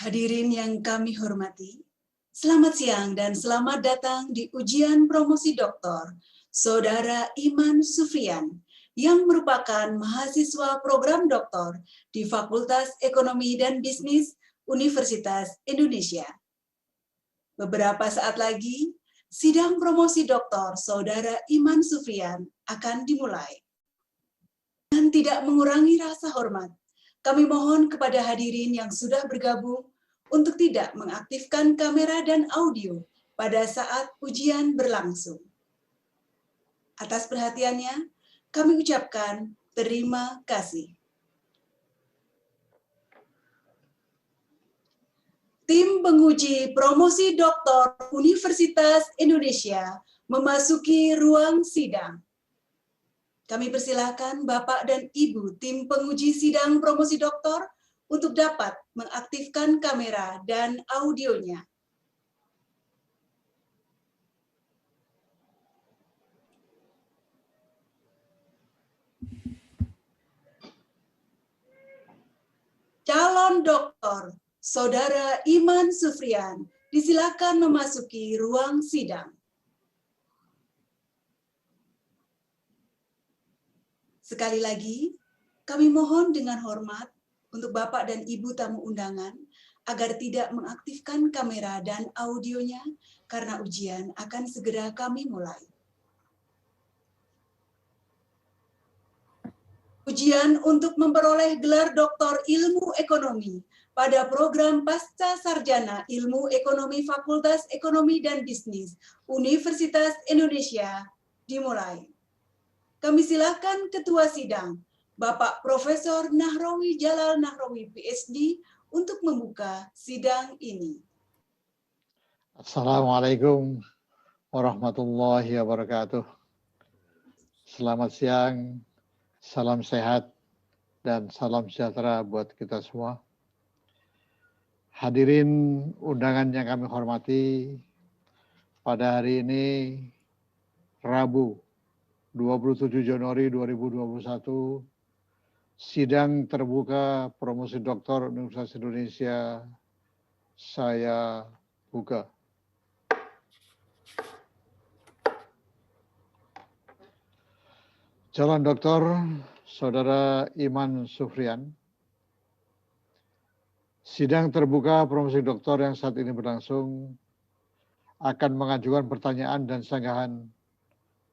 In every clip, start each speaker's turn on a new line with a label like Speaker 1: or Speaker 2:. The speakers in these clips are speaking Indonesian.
Speaker 1: Hadirin yang kami hormati, selamat siang dan selamat datang di ujian promosi doktor Saudara Iman Sufrian yang merupakan mahasiswa program doktor di Fakultas Ekonomi dan Bisnis Universitas Indonesia. Beberapa saat lagi, sidang promosi doktor Saudara Iman Sufrian akan dimulai. Dan tidak mengurangi rasa hormat, kami mohon kepada hadirin yang sudah bergabung untuk tidak mengaktifkan kamera dan audio pada saat ujian berlangsung. Atas perhatiannya, kami ucapkan terima kasih. Tim penguji promosi doktor Universitas Indonesia memasuki ruang sidang. Kami persilahkan Bapak dan Ibu tim penguji sidang promosi doktor untuk dapat mengaktifkan kamera dan audionya. Calon doktor Saudara Iman Sufrian disilakan memasuki ruang sidang. Sekali lagi, kami mohon dengan hormat untuk Bapak dan Ibu tamu undangan agar tidak mengaktifkan kamera dan audionya karena ujian akan segera kami mulai. Ujian untuk memperoleh gelar Doktor Ilmu Ekonomi pada program Pasca Sarjana Ilmu Ekonomi Fakultas Ekonomi dan Bisnis Universitas Indonesia dimulai. Kami silakan Ketua Sidang, Bapak Profesor Nahrawi Jalal Nahrawi, PhD, untuk membuka sidang ini.
Speaker 2: Assalamualaikum warahmatullahi wabarakatuh. Selamat siang, salam sehat, dan salam sejahtera buat kita semua. Hadirin undangan yang kami hormati, pada hari ini Rabu 27 Januari 2021, sidang terbuka promosi doktor Universitas Indonesia saya buka. Calon doktor Saudara Iman Sufrian, sidang terbuka promosi doktor yang saat ini berlangsung akan mengajukan pertanyaan dan sanggahan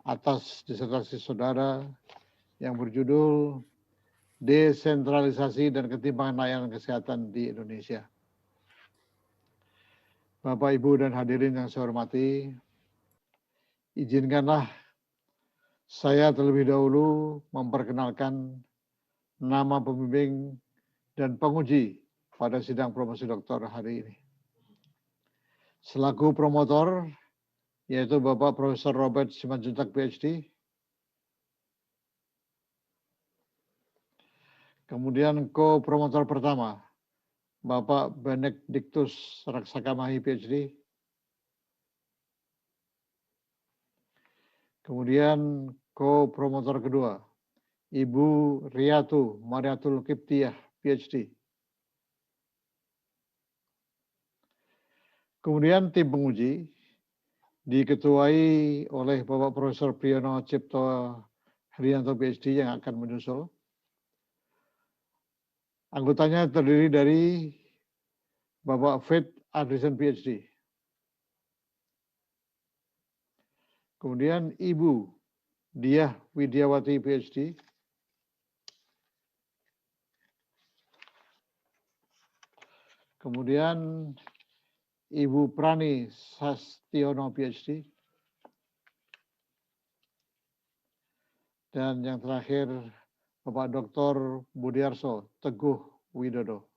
Speaker 2: atas disertasi saudara yang berjudul Desentralisasi dan Ketimpangan Layanan Kesehatan di Indonesia. Bapak, Ibu, dan hadirin yang saya hormati, izinkanlah saya terlebih dahulu memperkenalkan nama pembimbing dan penguji pada sidang promosi doktor hari ini. Selaku promotor, yaitu Bapak Profesor Robert Simanjuntak, PhD. Kemudian ko-promotor pertama, Bapak Benediktus Raksakamahi, PhD. Kemudian ko-promotor kedua, Ibu Riyatu Mariatul Kiptiah, PhD. Kemudian tim penguji diketuai oleh Bapak Profesor Priyono Cipto Herianto, PhD, yang akan menyusul. Anggotanya terdiri dari Bapak Faith Adrison, PhD. Kemudian Ibu Diah Widiawati, PhD. Kemudian Ibu Prani Sastiono, PhD. Dan yang terakhir, Bapak Dr. Budiarso Teguh Widodo.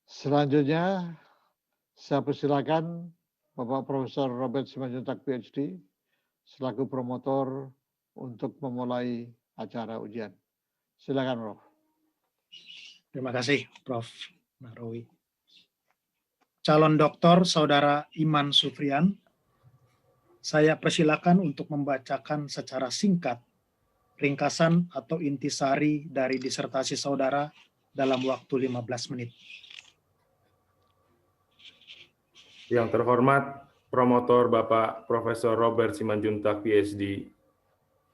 Speaker 2: Selanjutnya, saya persilakan Bapak Profesor Robert Simanjuntak, PhD, selaku promotor untuk memulai acara ujian. Silakan, Prof.
Speaker 3: Terima kasih, Prof. Nahrawi. Calon doktor Saudara Iman Sufrian, saya persilakan untuk membacakan secara singkat ringkasan atau intisari dari disertasi saudara dalam waktu 15 menit.
Speaker 4: Yang terhormat promotor Bapak Profesor Robert Simanjuntak, PhD.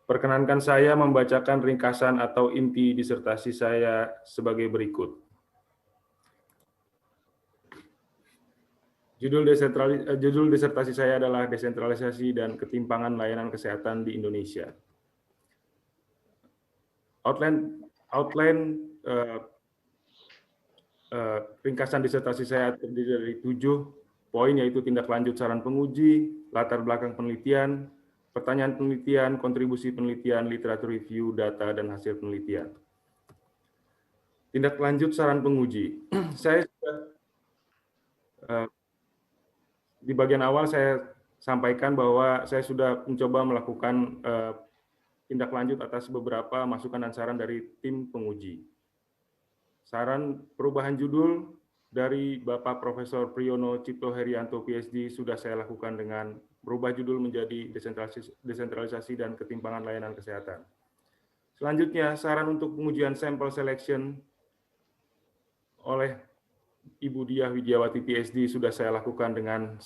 Speaker 4: Perkenankan saya membacakan ringkasan atau inti disertasi saya sebagai berikut. Judul disertasi saya adalah Desentralisasi dan Ketimpangan Layanan Kesehatan di Indonesia. Outline ringkasan disertasi saya terdiri dari 7 poin, yaitu tindak lanjut saran penguji, latar belakang penelitian, pertanyaan penelitian, kontribusi penelitian, literatur review, data, dan hasil penelitian. Tindak lanjut saran penguji. Saya sudah, di bagian awal saya sampaikan bahwa saya sudah mencoba melakukan tindak lanjut atas beberapa masukan dan saran dari tim penguji. Saran perubahan judul dari Bapak Profesor Priyono Cipto Herianto, PhD, sudah saya lakukan dengan berubah judul menjadi desentralisasi dan ketimpangan layanan kesehatan. Selanjutnya, saran untuk pengujian sampel selection oleh Ibu Diah Widiawati, PhD, sudah saya lakukan dengan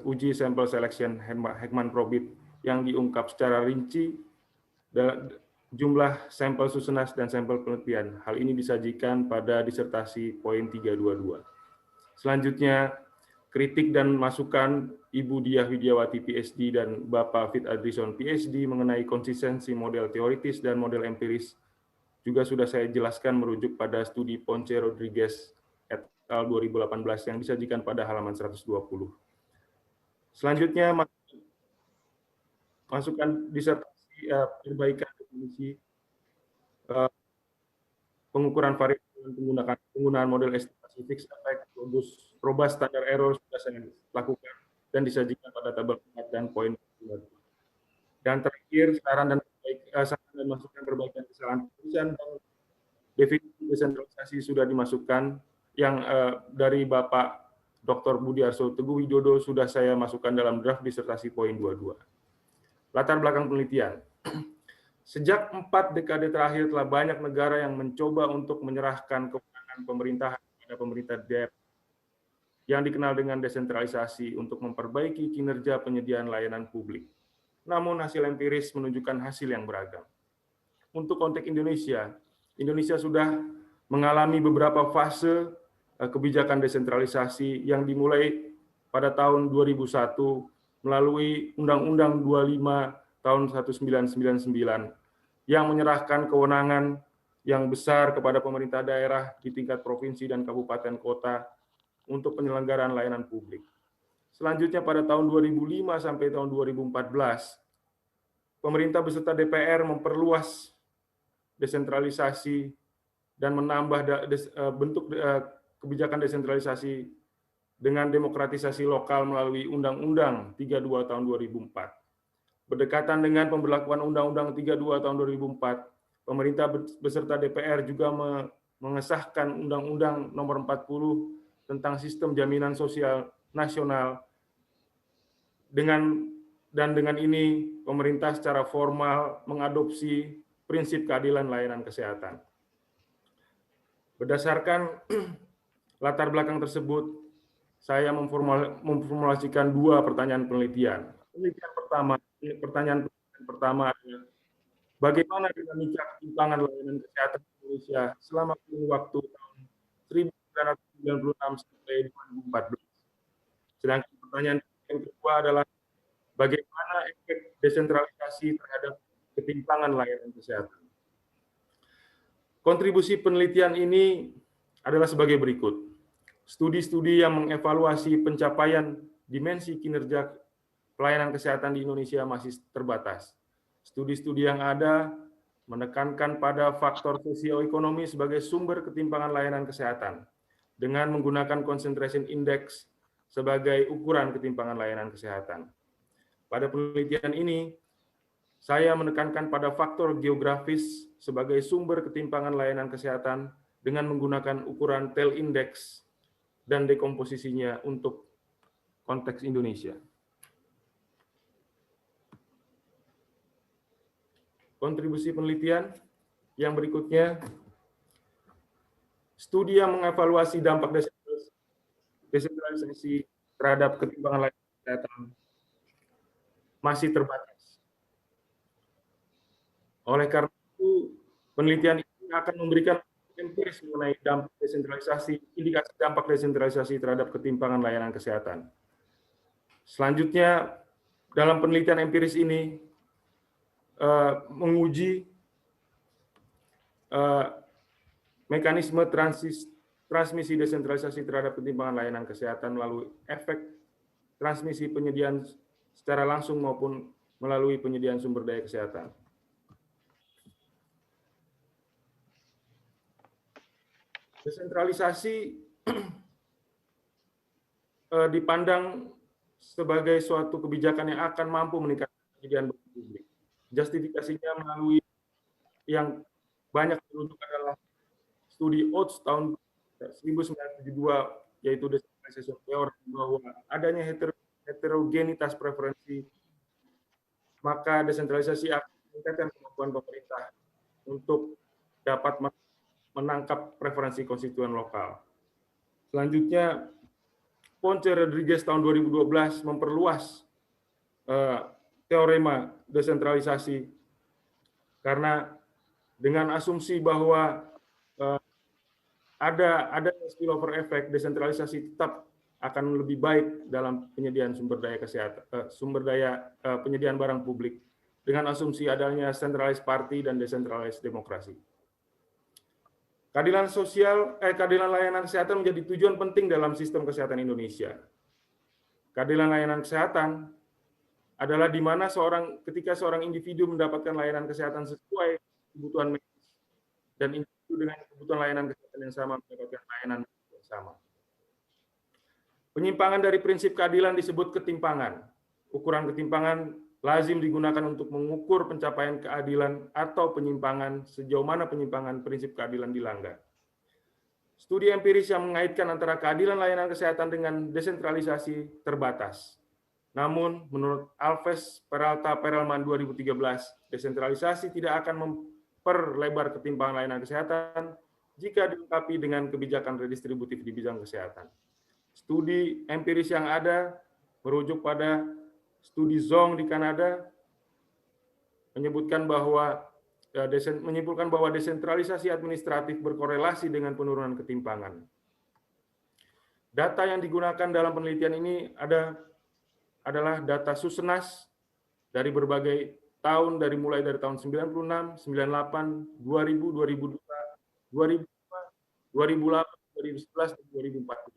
Speaker 4: uji sampel selection Heckman Probit yang diungkap secara rinci jumlah sampel susunas dan sampel penelitian. Hal ini disajikan pada disertasi poin 322. Selanjutnya, kritik dan masukan Ibu Diah Widiawati, PhD, dan Bapak Fit Adrison, PhD, mengenai konsistensi model teoritis dan model empiris juga sudah saya jelaskan merujuk pada studi Ponce Rodriguez et al. 2018 yang disajikan pada halaman 120. Selanjutnya, masukan disertasi perbaikan definisi pengukuran variasi dan penggunaan model estimasi fixed effect, robust standard error sudah saya lakukan dan disajikan pada tabel 4 dan poin 2. Dan terakhir, saran dan masukan perbaikan kesalahan penulisan dan definisi desentralisasi sudah dimasukkan, yang dari Bapak Dr. Budiarso Teguh Widodo sudah saya masukkan dalam draft disertasi poin 22. Latar belakang penelitian. Sejak 4 dekade terakhir telah banyak negara yang mencoba untuk menyerahkan kewenangan pemerintahan kepada pemerintah daerah yang dikenal dengan desentralisasi untuk memperbaiki kinerja penyediaan layanan publik. Namun hasil empiris menunjukkan hasil yang beragam. Untuk konteks Indonesia, Indonesia sudah mengalami beberapa fase kebijakan desentralisasi yang dimulai pada tahun 2001 melalui Undang-Undang 25 tahun 1999 yang menyerahkan kewenangan yang besar kepada pemerintah daerah di tingkat provinsi dan kabupaten kota untuk penyelenggaraan layanan publik. Selanjutnya pada tahun 2005 sampai tahun 2014, pemerintah beserta DPR memperluas desentralisasi dan menambah bentuk kebijakan desentralisasi dengan demokratisasi lokal melalui Undang-Undang 32 tahun 2004. Berdekatan dengan pemberlakuan Undang-Undang 32 tahun 2004, pemerintah beserta DPR juga mengesahkan Undang-Undang Nomor 40 tentang Sistem Jaminan Sosial Nasional. Dengan ini, pemerintah secara formal mengadopsi prinsip keadilan layanan kesehatan. Berdasarkan latar belakang tersebut, saya memformulasikan 2 pertanyaan penelitian. Pertanyaan pertama adalah, bagaimana dinamika ketimpangan layanan kesehatan di Indonesia selama kurun waktu tahun 1996 sampai 2014. Sedangkan pertanyaan yang kedua adalah, bagaimana efek desentralisasi terhadap ketimpangan layanan kesehatan. Kontribusi penelitian ini adalah sebagai berikut. Studi-studi yang mengevaluasi pencapaian dimensi kinerja pelayanan kesehatan di Indonesia masih terbatas. Studi-studi yang ada menekankan pada faktor sosioekonomi sebagai sumber ketimpangan layanan kesehatan dengan menggunakan concentration index sebagai ukuran ketimpangan layanan kesehatan. Pada penelitian ini, saya menekankan pada faktor geografis sebagai sumber ketimpangan layanan kesehatan dengan menggunakan ukuran TEL index dan dekomposisinya untuk konteks Indonesia. kontribusi penelitian. Yang berikutnya, studi yang mengevaluasi dampak desentralisasi terhadap ketimpangan layanan kesehatan masih terbatas. Oleh karena itu, penelitian ini akan memberikan empiris mengenai dampak desentralisasi, indikasi dampak desentralisasi terhadap ketimpangan layanan kesehatan. Selanjutnya, dalam penelitian empiris ini menguji mekanisme transmisi desentralisasi terhadap ketimpangan layanan kesehatan melalui efek transmisi penyediaan secara langsung maupun melalui penyediaan sumber daya kesehatan. Desentralisasi dipandang sebagai suatu kebijakan yang akan mampu meningkatkan penyediaan barang publik. Justifikasinya melalui yang banyak dirujuk adalah studi Oates tahun 1972, yaitu decentralization theory, bahwa adanya heterogenitas preferensi, maka desentralisasi akan meningkatkan kemampuan pemerintah untuk dapat menangkap preferensi konstituen lokal. Selanjutnya, Ponce Rodriguez tahun 2012 memperluas teorema desentralisasi karena dengan asumsi bahwa ada spillover effect, desentralisasi tetap akan lebih baik dalam penyediaan sumber daya kesehatan, penyediaan barang publik dengan asumsi adanya centralized party dan decentralized demokrasi. Keadilan sosial, keadilan layanan kesehatan menjadi tujuan penting dalam sistem kesehatan Indonesia. Keadilan layanan kesehatan adalah di mana ketika seorang individu mendapatkan layanan kesehatan sesuai kebutuhan medis dan individu dengan kebutuhan layanan kesehatan yang sama mendapatkan layanan yang sama. Penyimpangan dari prinsip keadilan disebut ketimpangan. Ukuran ketimpangan lazim digunakan untuk mengukur pencapaian keadilan atau penyimpangan sejauh mana penyimpangan prinsip keadilan dilanggar. Studi empiris yang mengaitkan antara keadilan layanan kesehatan dengan desentralisasi terbatas. Namun, menurut Alves Peralta Perelman 2013, desentralisasi tidak akan memperlebar ketimpangan layanan kesehatan jika dilengkapi dengan kebijakan redistributif di bidang kesehatan. Studi empiris yang ada merujuk pada studi Zhong di Kanada menyebutkan bahwa menyimpulkan bahwa desentralisasi administratif berkorelasi dengan penurunan ketimpangan. Data yang digunakan dalam penelitian ini adalah data Susenas dari berbagai tahun, mulai dari tahun 96, 98, 2000, 2002, 2005, 2008, 2011, dan 2014.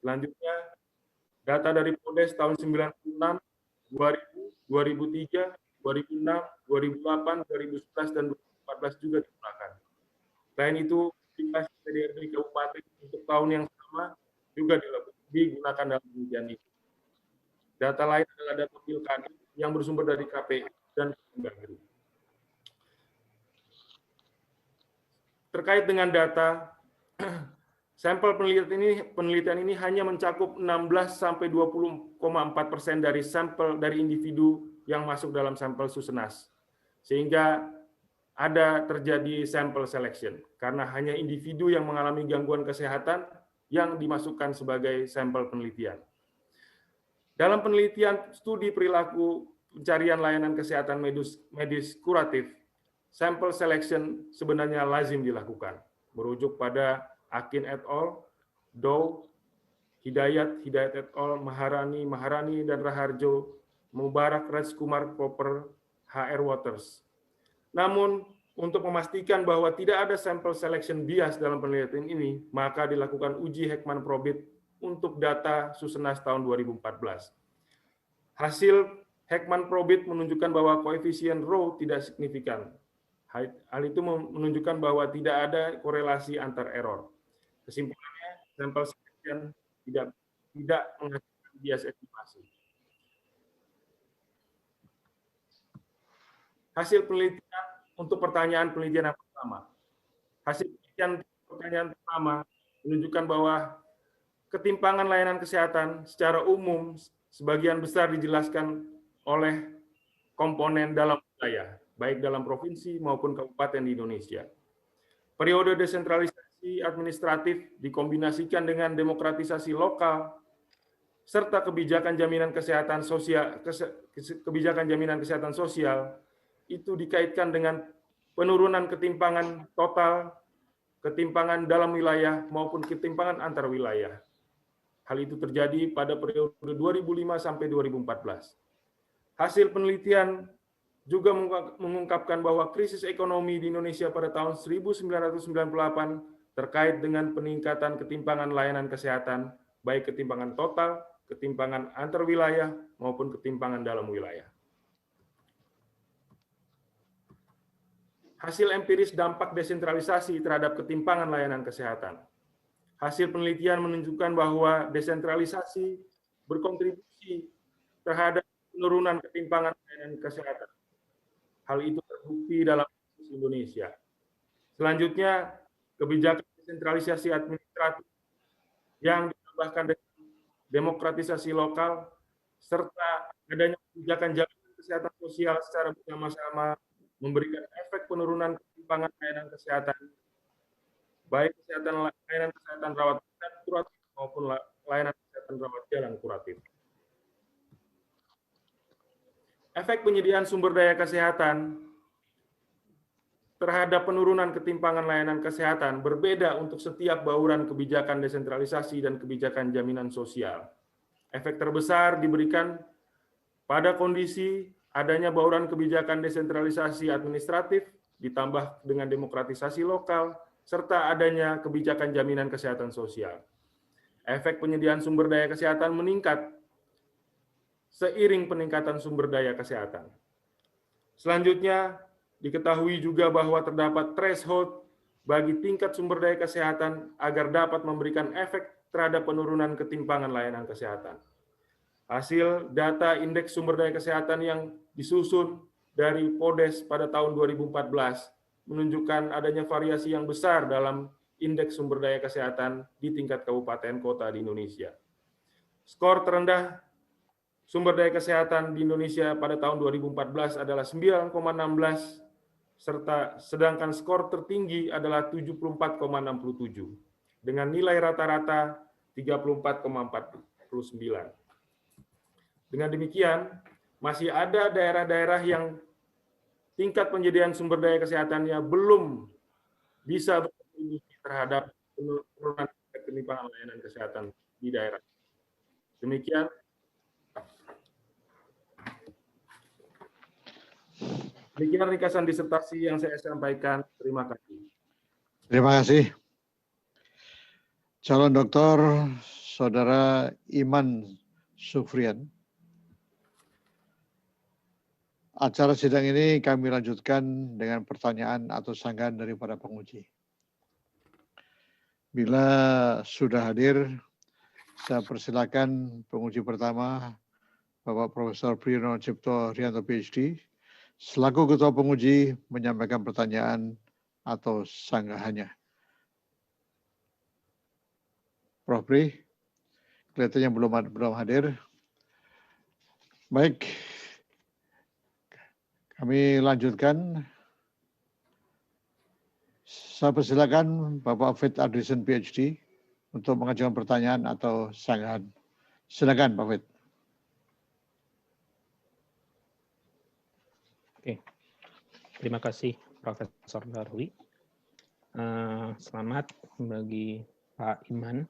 Speaker 4: Selanjutnya, data dari Podes tahun 96, 2000, 2003, 2006, 2008, 2011, dan 2014 juga digunakan. Selain itu, PDRB Kabupaten untuk tahun yang sama juga digunakan dalam penelitian ini. Data lain adalah data pilkada yang bersumber dari KPU dan Kemendagri. Terkait dengan data, sampel penelitian ini hanya mencakup 16-20,4% dari sampel dari individu yang masuk dalam sampel Susenas, sehingga ada terjadi sampel selection karena hanya individu yang mengalami gangguan kesehatan yang dimasukkan sebagai sampel penelitian. Dalam penelitian studi perilaku pencarian layanan kesehatan medis kuratif, sampel selection sebenarnya lazim dilakukan, merujuk pada Akin et al., Dow, Hidayat et al., Maharani, dan Raharjo, Mubarak Rajkumar Popper, HR Waters. Namun, untuk memastikan bahwa tidak ada sampel selection bias dalam penelitian ini, maka dilakukan uji Heckman-Probit untuk data Susenas tahun 2014. Hasil Heckman-Probit menunjukkan bahwa koefisien rho tidak signifikan. Hal itu menunjukkan bahwa tidak ada korelasi antar error. Kesimpulannya, sampel selection tidak menghasilkan bias estimasi. Hasil penelitian untuk pertanyaan penelitian yang pertama. Hasil pertanyaan pertama menunjukkan bahwa ketimpangan layanan kesehatan secara umum sebagian besar dijelaskan oleh komponen dalam wilayah. baik dalam provinsi maupun kabupaten di Indonesia. Periode desentralisasi administratif dikombinasikan dengan demokratisasi lokal serta kebijakan jaminan kesehatan sosial itu dikaitkan dengan penurunan ketimpangan total, ketimpangan dalam wilayah maupun ketimpangan antar wilayah. Hal itu terjadi pada periode 2005 sampai 2014. Hasil penelitian juga mengungkapkan bahwa krisis ekonomi di Indonesia pada tahun 1998 terkait dengan peningkatan ketimpangan layanan kesehatan, baik ketimpangan total, ketimpangan antar wilayah, maupun ketimpangan dalam wilayah. Hasil empiris dampak desentralisasi terhadap ketimpangan layanan kesehatan. Hasil penelitian menunjukkan bahwa desentralisasi berkontribusi terhadap penurunan ketimpangan layanan kesehatan. Hal itu terbukti dalam kasus Indonesia. Selanjutnya, kebijakan desentralisasi administratif yang ditambahkan dengan demokratisasi lokal serta adanya kebijakan jaminan kesehatan sosial secara bersama-sama memberikan efek penurunan ketimpangan layanan kesehatan, baik layanan kesehatan rawat inap kuratif maupun layanan kesehatan rawat jalan kuratif. Efek penyediaan sumber daya kesehatan terhadap penurunan ketimpangan layanan kesehatan berbeda untuk setiap bauran kebijakan desentralisasi dan kebijakan jaminan sosial. Efek terbesar diberikan pada kondisi adanya bauran kebijakan desentralisasi administratif ditambah dengan demokratisasi lokal serta adanya kebijakan jaminan kesehatan sosial. Efek penyediaan sumber daya kesehatan meningkat seiring peningkatan sumber daya kesehatan. Selanjutnya, diketahui juga bahwa terdapat threshold bagi tingkat sumber daya kesehatan agar dapat memberikan efek terhadap penurunan ketimpangan layanan kesehatan. Hasil data indeks sumber daya kesehatan yang disusun dari PODES pada tahun 2014 menunjukkan adanya variasi yang besar dalam indeks sumber daya kesehatan di tingkat kabupaten kota di Indonesia. Skor terendah sumber daya kesehatan di Indonesia pada tahun 2014 adalah 9,16 serta sedangkan skor tertinggi adalah 74,67 dengan nilai rata-rata 34,49. Dengan demikian, masih ada daerah-daerah yang tingkat penyediaan sumber daya kesehatannya belum bisa berkontribusi terhadap penurunan ketimpangan layanan kesehatan di daerah. Demikian. Demikian ringkasan disertasi yang saya sampaikan. Terima kasih.
Speaker 2: Terima kasih. Calon Doktor Saudara Iman Sufrian. Acara sidang ini kami lanjutkan dengan pertanyaan atau sanggahan daripada penguji. Bila sudah hadir, saya persilakan penguji pertama, Bapak Profesor Priyono Cipto Rianto PhD, selaku Ketua Penguji menyampaikan pertanyaan atau sanggahannya. Prof. Pri, kelihatannya belum hadir. Baik, kami lanjutkan. Saya persilakan Bapak Fit Adrison PhD untuk mengajukan pertanyaan atau sanggahan. Silakan Pak Fit.
Speaker 5: Oke, terima kasih Profesor Darwi. Selamat bagi Pak Iman.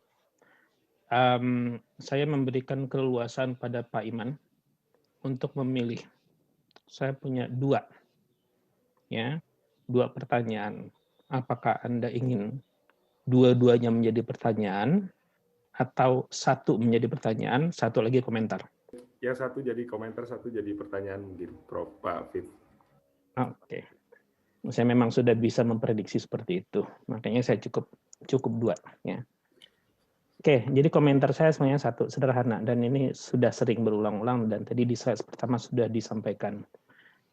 Speaker 5: Saya memberikan keleluasan pada Pak Iman untuk memilih. Saya punya dua pertanyaan. Apakah Anda ingin dua-duanya menjadi pertanyaan atau satu menjadi pertanyaan, satu lagi komentar?
Speaker 4: Ya, satu jadi komentar, satu jadi pertanyaan mungkin, Prof. Pak Fit.
Speaker 5: Oke. Saya memang sudah bisa memprediksi seperti itu. Makanya saya cukup dua. Ya. Oke, jadi komentar saya sebenarnya satu, sederhana. Dan ini sudah sering berulang-ulang dan tadi di slide pertama sudah disampaikan.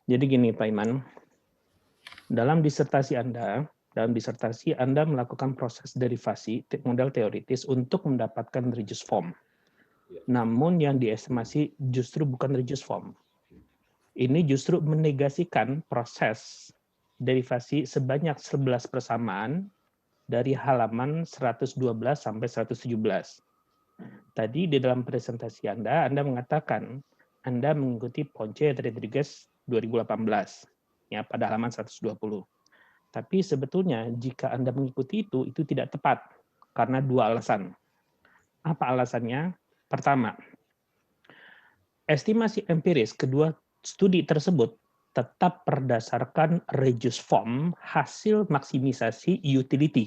Speaker 5: Jadi gini Pak Iman, dalam disertasi Anda melakukan proses derivasi model teoritis untuk mendapatkan reduced form. Namun yang diestimasi justru bukan reduced form. ini justru menegasikan proses derivasi sebanyak 11 persamaan dari halaman 112 sampai 117. Tadi di dalam presentasi Anda mengatakan Anda mengikuti Ponce Rodriguez 2018 ya pada halaman 120. Tapi sebetulnya jika Anda mengikuti itu tidak tepat karena dua alasan. Apa alasannya? Pertama, estimasi empiris kedua studi tersebut tetap berdasarkan reduced form hasil maksimisasi utility.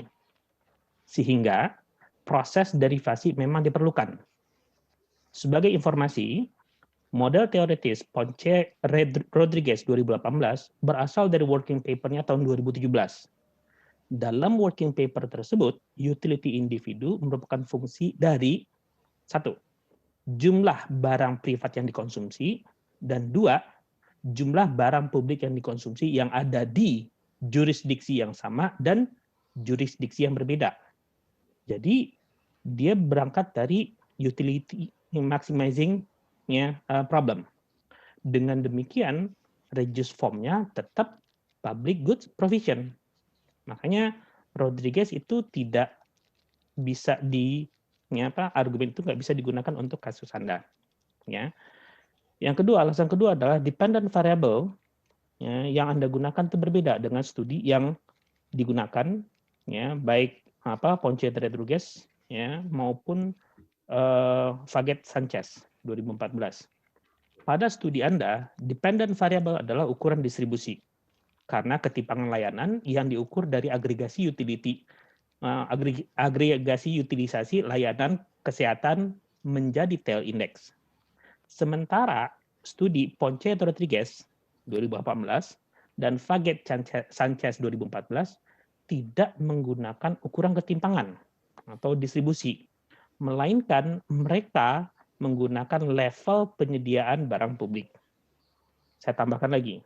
Speaker 5: Sehingga proses derivasi memang diperlukan. Sebagai informasi, model teoritis Ponce Rodriguez 2018 berasal dari working paper-nya tahun 2017. Dalam working paper tersebut, utility individu merupakan fungsi dari 1. Jumlah barang privat yang dikonsumsi, dan 2. Jumlah barang publik yang dikonsumsi yang ada di jurisdiksi yang sama dan jurisdiksi yang berbeda. Jadi dia berangkat dari utility maximizing problem. Dengan demikian, reduced form-nya tetap public goods provision. Makanya Rodriguez itu tidak bisa argumen itu nggak bisa digunakan untuk kasus Anda. Ya. Yang kedua, alasan kedua adalah dependent variable ya, yang Anda gunakan itu berbeda dengan studi yang digunakan, ya, baik Ponce Rodriguez ya, maupun Faget Sanchez 2014. Pada studi Anda, dependent variable adalah ukuran distribusi karena ketimpangan layanan yang diukur dari agregasi utilisasi layanan kesehatan menjadi tail index. Sementara studi Ponce Rodriguez 2018 dan Faget Sanchez 2014 tidak menggunakan ukuran ketimpangan atau distribusi, melainkan mereka menggunakan level penyediaan barang publik. Saya tambahkan lagi,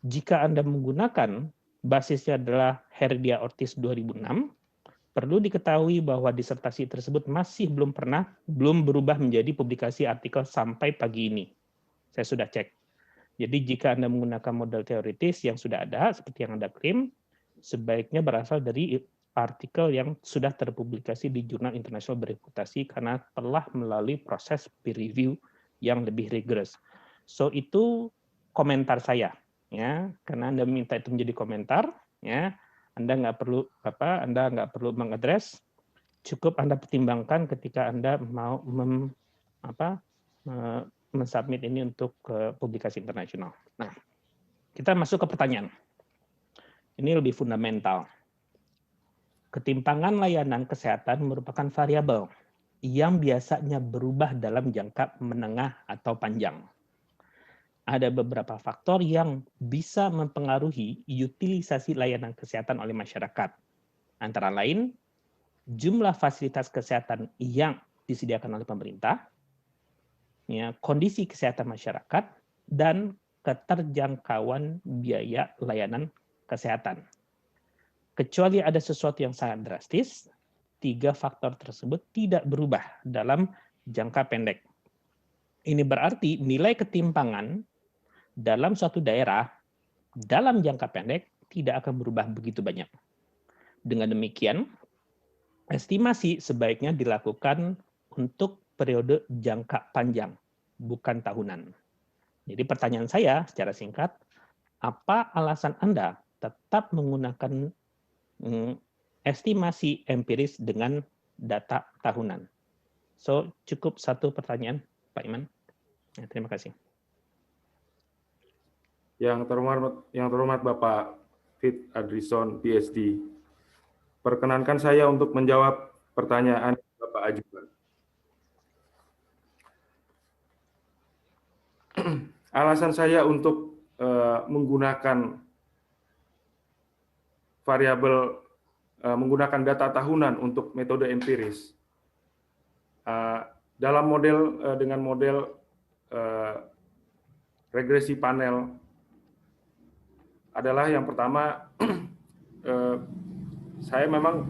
Speaker 5: jika Anda menggunakan basisnya adalah Herdia Ortiz 2006, perlu diketahui bahwa disertasi tersebut masih belum berubah menjadi publikasi artikel sampai pagi ini. Saya sudah cek. Jadi jika Anda menggunakan model teoritis yang sudah ada, seperti yang Anda klaim, sebaiknya berasal dari artikel yang sudah terpublikasi di jurnal internasional bereputasi karena telah melalui proses peer review yang lebih rigorous. So itu komentar saya, ya, karena Anda minta itu menjadi komentar, ya. Anda nggak perlu mengadres, cukup Anda pertimbangkan ketika Anda mau mensubmit ini untuk publikasi internasional. Nah, kita masuk ke pertanyaan. Ini lebih fundamental. Ketimpangan layanan kesehatan merupakan variabel yang biasanya berubah dalam jangka menengah atau panjang. Ada beberapa faktor yang bisa mempengaruhi utilisasi layanan kesehatan oleh masyarakat. Antara lain, jumlah fasilitas kesehatan yang disediakan oleh pemerintah, ya, kondisi kesehatan masyarakat, dan keterjangkauan biaya layanan kesehatan. Kecuali ada sesuatu yang sangat drastis, 3 faktor tersebut tidak berubah dalam jangka pendek. Ini berarti nilai ketimpangan dalam suatu daerah dalam jangka pendek tidak akan berubah begitu banyak. Dengan demikian, estimasi sebaiknya dilakukan untuk periode jangka panjang, bukan tahunan. Jadi pertanyaan saya secara singkat, apa alasan Anda tetap menggunakan estimasi empiris dengan data tahunan? So, cukup satu pertanyaan, Pak Iman. Ya, terima kasih.
Speaker 4: Yang terhormat Bapak Fit Adrison, PhD. Perkenankan saya untuk menjawab pertanyaan Bapak ajukan. Alasan saya untuk menggunakan variabel, menggunakan data tahunan untuk metode empiris dalam model dengan model regresi panel adalah yang pertama, saya memang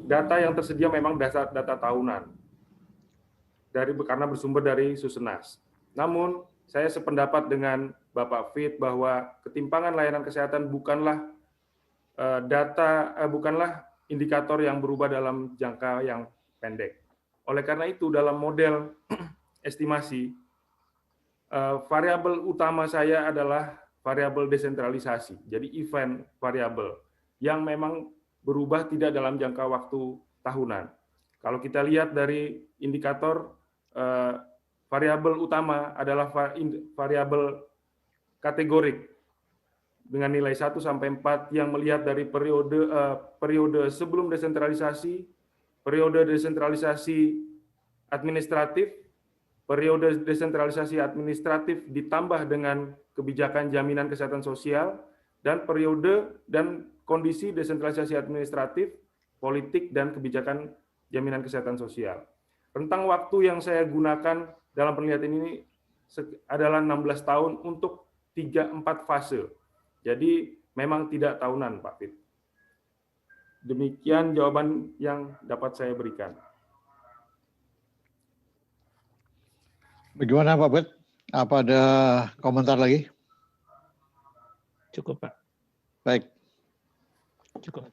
Speaker 4: data yang tersedia memang data tahunan karena bersumber dari Susenas. Namun saya sependapat dengan Bapak Fit bahwa ketimpangan layanan kesehatan bukanlah bukanlah indikator yang berubah dalam jangka yang pendek. Oleh karena itu, dalam model estimasi, variabel utama saya adalah variabel desentralisasi, jadi event variabel yang memang berubah tidak dalam jangka waktu tahunan. Kalau kita lihat dari indikator, variabel utama adalah variabel kategorik dengan nilai 1 sampai 4 yang melihat dari periode sebelum desentralisasi, periode desentralisasi administratif, periode desentralisasi administratif ditambah dengan kebijakan jaminan kesehatan sosial, dan periode dan kondisi desentralisasi administratif, politik, dan kebijakan jaminan kesehatan sosial. Rentang waktu yang saya gunakan dalam penelitian ini adalah 16 tahun untuk 3-4 fase. Jadi memang tidak tahunan, Pak Fit. Demikian jawaban yang dapat saya berikan.
Speaker 2: Bagaimana Pak Bet? Apa ada komentar lagi?
Speaker 5: Cukup, Pak.
Speaker 2: Baik,
Speaker 5: Cukup.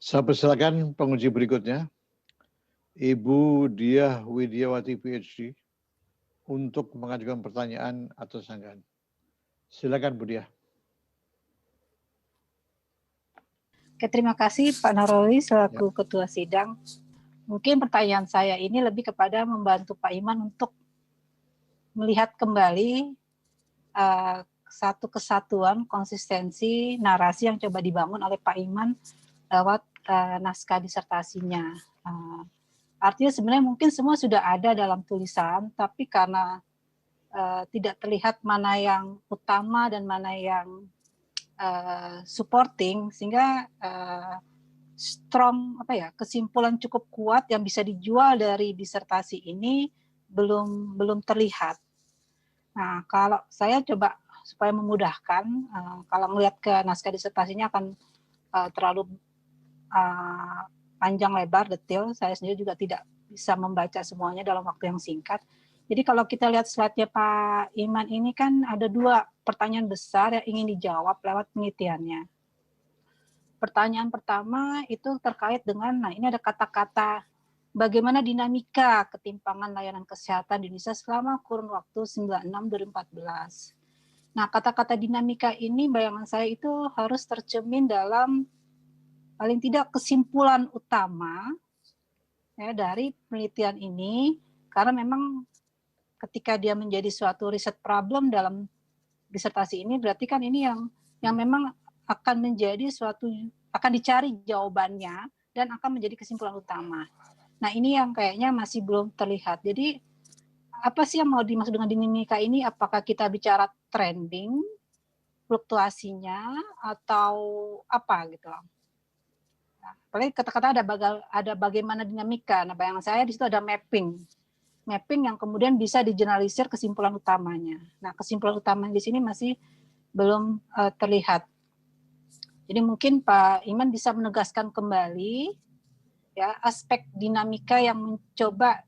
Speaker 2: saya persilakan penguji berikutnya, Ibu Diah Widiawati PhD, untuk mengajukan pertanyaan atau sanggahan. Silakan Bu Diah.
Speaker 6: Oke, terima kasih Pak Naroli selaku Ketua Sidang. Mungkin pertanyaan saya ini lebih kepada membantu Pak Iman untuk melihat kembali satu kesatuan, konsistensi, narasi yang coba dibangun oleh Pak Iman lewat naskah disertasinya. Artinya sebenarnya mungkin semua sudah ada dalam tulisan, tapi karena tidak terlihat mana yang utama dan mana yang supporting, sehingga strong kesimpulan cukup kuat yang bisa dijual dari disertasi ini belum terlihat. Nah, kalau saya coba supaya memudahkan, kalau melihat ke naskah disertasinya akan terlalu panjang lebar, detail. Saya sendiri juga tidak bisa membaca semuanya dalam waktu yang singkat. Jadi kalau kita lihat slide-nya Pak Iman ini kan ada 2 pertanyaan besar yang ingin dijawab lewat penelitiannya. Pertanyaan pertama itu terkait dengan, ini ada kata-kata bagaimana dinamika ketimpangan layanan kesehatan di Indonesia selama kurun waktu 96-2014. Nah, kata-kata dinamika ini bayangan saya itu harus tercermin dalam paling tidak kesimpulan utama dari penelitian ini, karena memang ketika dia menjadi suatu riset problem dalam disertasi ini, berarti kan ini yang memang akan menjadi akan dicari jawabannya dan akan menjadi kesimpulan utama. Nah, ini yang kayaknya masih belum terlihat. Jadi apa sih yang mau dimaksud dengan dinamika ini? Apakah kita bicara trending, fluktuasinya, atau apa gitu loh? Nah, apalagi kata-kata ada bagaimana dinamika. Nah, bayangan saya di situ ada mapping yang kemudian bisa digeneralisir kesimpulan utamanya. Nah, kesimpulan utama di sini masih belum terlihat. Jadi mungkin Pak Iman bisa menegaskan kembali aspek dinamika yang mencoba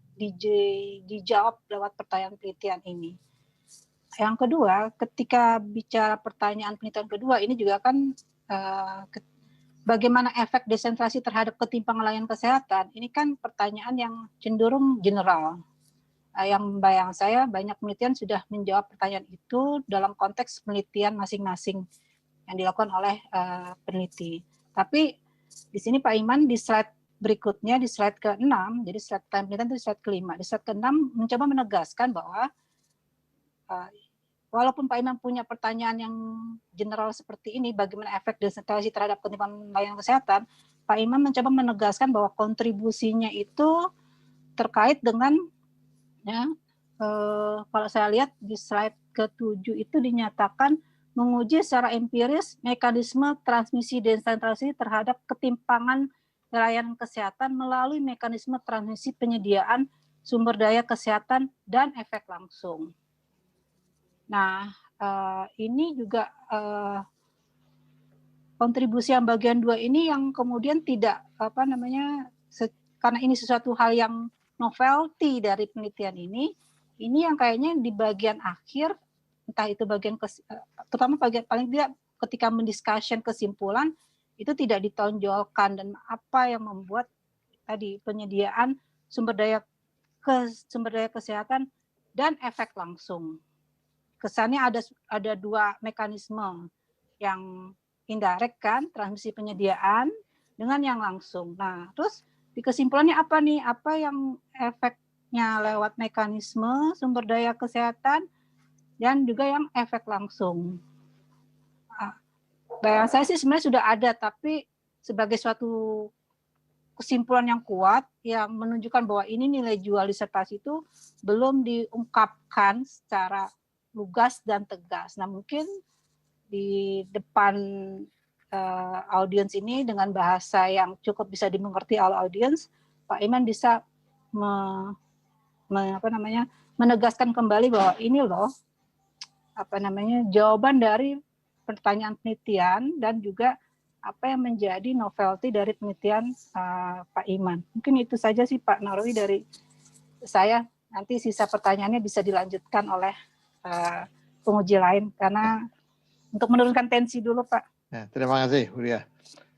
Speaker 6: dijawab lewat pertanyaan penelitian ini. Yang kedua, ketika bicara pertanyaan penelitian kedua, ini juga kan bagaimana efek desentralisasi terhadap ketimpangan layanan kesehatan. Ini kan pertanyaan yang cenderung general. Yang bayang saya banyak penelitian sudah menjawab pertanyaan itu dalam konteks penelitian masing-masing yang dilakukan oleh peneliti. Tapi di sini Pak Iman di slide berikutnya, di slide ke-6, jadi slide penelitian itu slide ke-5. Di slide ke-6 mencoba menegaskan bahwa walaupun Pak Iman punya pertanyaan yang general seperti ini, bagaimana efek desentralisasi terhadap ketimpangan layanan kesehatan, Pak Iman mencoba menegaskan bahwa kontribusinya itu terkait dengan kalau saya lihat di slide ke-7 itu dinyatakan menguji secara empiris mekanisme transmisi desentralisasi terhadap ketimpangan layanan kesehatan melalui mekanisme transmisi penyediaan sumber daya kesehatan dan efek langsung. Nah, ini juga kontribusi yang bagian 2 ini yang kemudian tidak karena ini sesuatu hal yang novelty dari penelitian ini, ini yang kayaknya di bagian akhir, entah itu bagian terutama bagian paling tidak ketika mendiscussion kesimpulan itu tidak ditonjolkan, dan apa yang membuat tadi penyediaan sumber daya kesehatan dan efek langsung. Kesannya ada dua mekanisme, yang indirect kan, transmisi penyediaan, dengan yang langsung. Nah, terus di kesimpulannya apa nih? Apa yang efeknya lewat mekanisme sumber daya kesehatan dan juga yang efek langsung. Bayangan saya sih sebenarnya sudah ada, tapi sebagai suatu kesimpulan yang kuat yang menunjukkan bahwa ini nilai jual disertasi itu belum diungkapkan secara lugas dan tegas. Nah, mungkin di depan audiens ini dengan bahasa yang cukup bisa dimengerti oleh audiens, Pak Iman bisa menegaskan kembali bahwa ini loh jawaban dari pertanyaan penelitian dan juga apa yang menjadi novelty dari penelitian Pak Iman. Mungkin itu saja sih Pak Narwi dari saya. Nanti sisa pertanyaannya bisa dilanjutkan oleh penguji lain, karena untuk menurunkan tensi dulu Pak.
Speaker 2: Ya, terima kasih Bu Diah.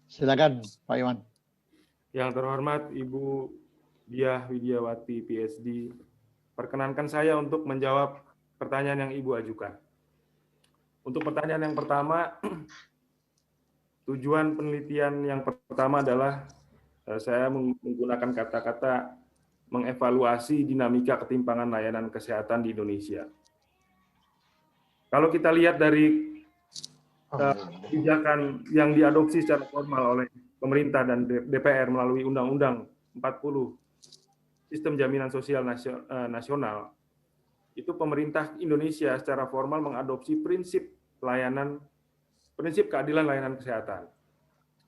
Speaker 2: Silakan Pak Iman.
Speaker 4: Yang terhormat Ibu Diah Widiawati PhD, perkenankan saya untuk menjawab pertanyaan yang Ibu ajukan. Untuk pertanyaan yang pertama, tujuan penelitian yang pertama adalah saya menggunakan kata-kata mengevaluasi dinamika ketimpangan layanan kesehatan di Indonesia. Kalau kita lihat dari kebijakan yang diadopsi secara formal oleh pemerintah dan DPR melalui Undang-Undang 40 Sistem Jaminan Sosial Nasional, itu pemerintah Indonesia secara formal mengadopsi prinsip keadilan layanan kesehatan.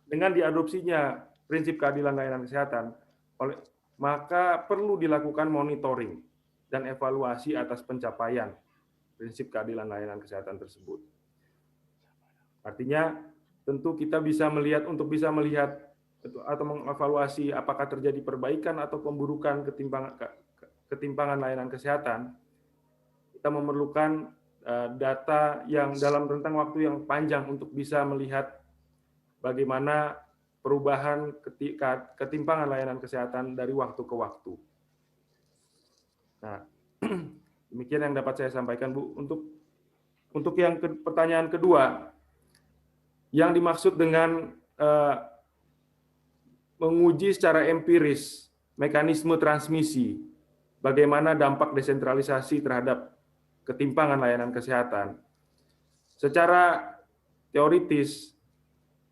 Speaker 4: Dengan diadopsinya prinsip keadilan layanan kesehatan, maka perlu dilakukan monitoring dan evaluasi atas pencapaian prinsip keadilan layanan kesehatan tersebut. Artinya, tentu kita bisa melihat atau mengevaluasi apakah terjadi perbaikan atau pemburukan ketimpangan layanan kesehatan. Kita memerlukan data yang dalam rentang waktu yang panjang untuk bisa melihat bagaimana perubahan ketimpangan layanan kesehatan dari waktu ke waktu. Nah, demikian yang dapat saya sampaikan, Bu. Untuk yang pertanyaan kedua, yang dimaksud dengan menguji secara empiris mekanisme transmisi, bagaimana dampak desentralisasi terhadap ketimpangan layanan kesehatan. Secara teoritis,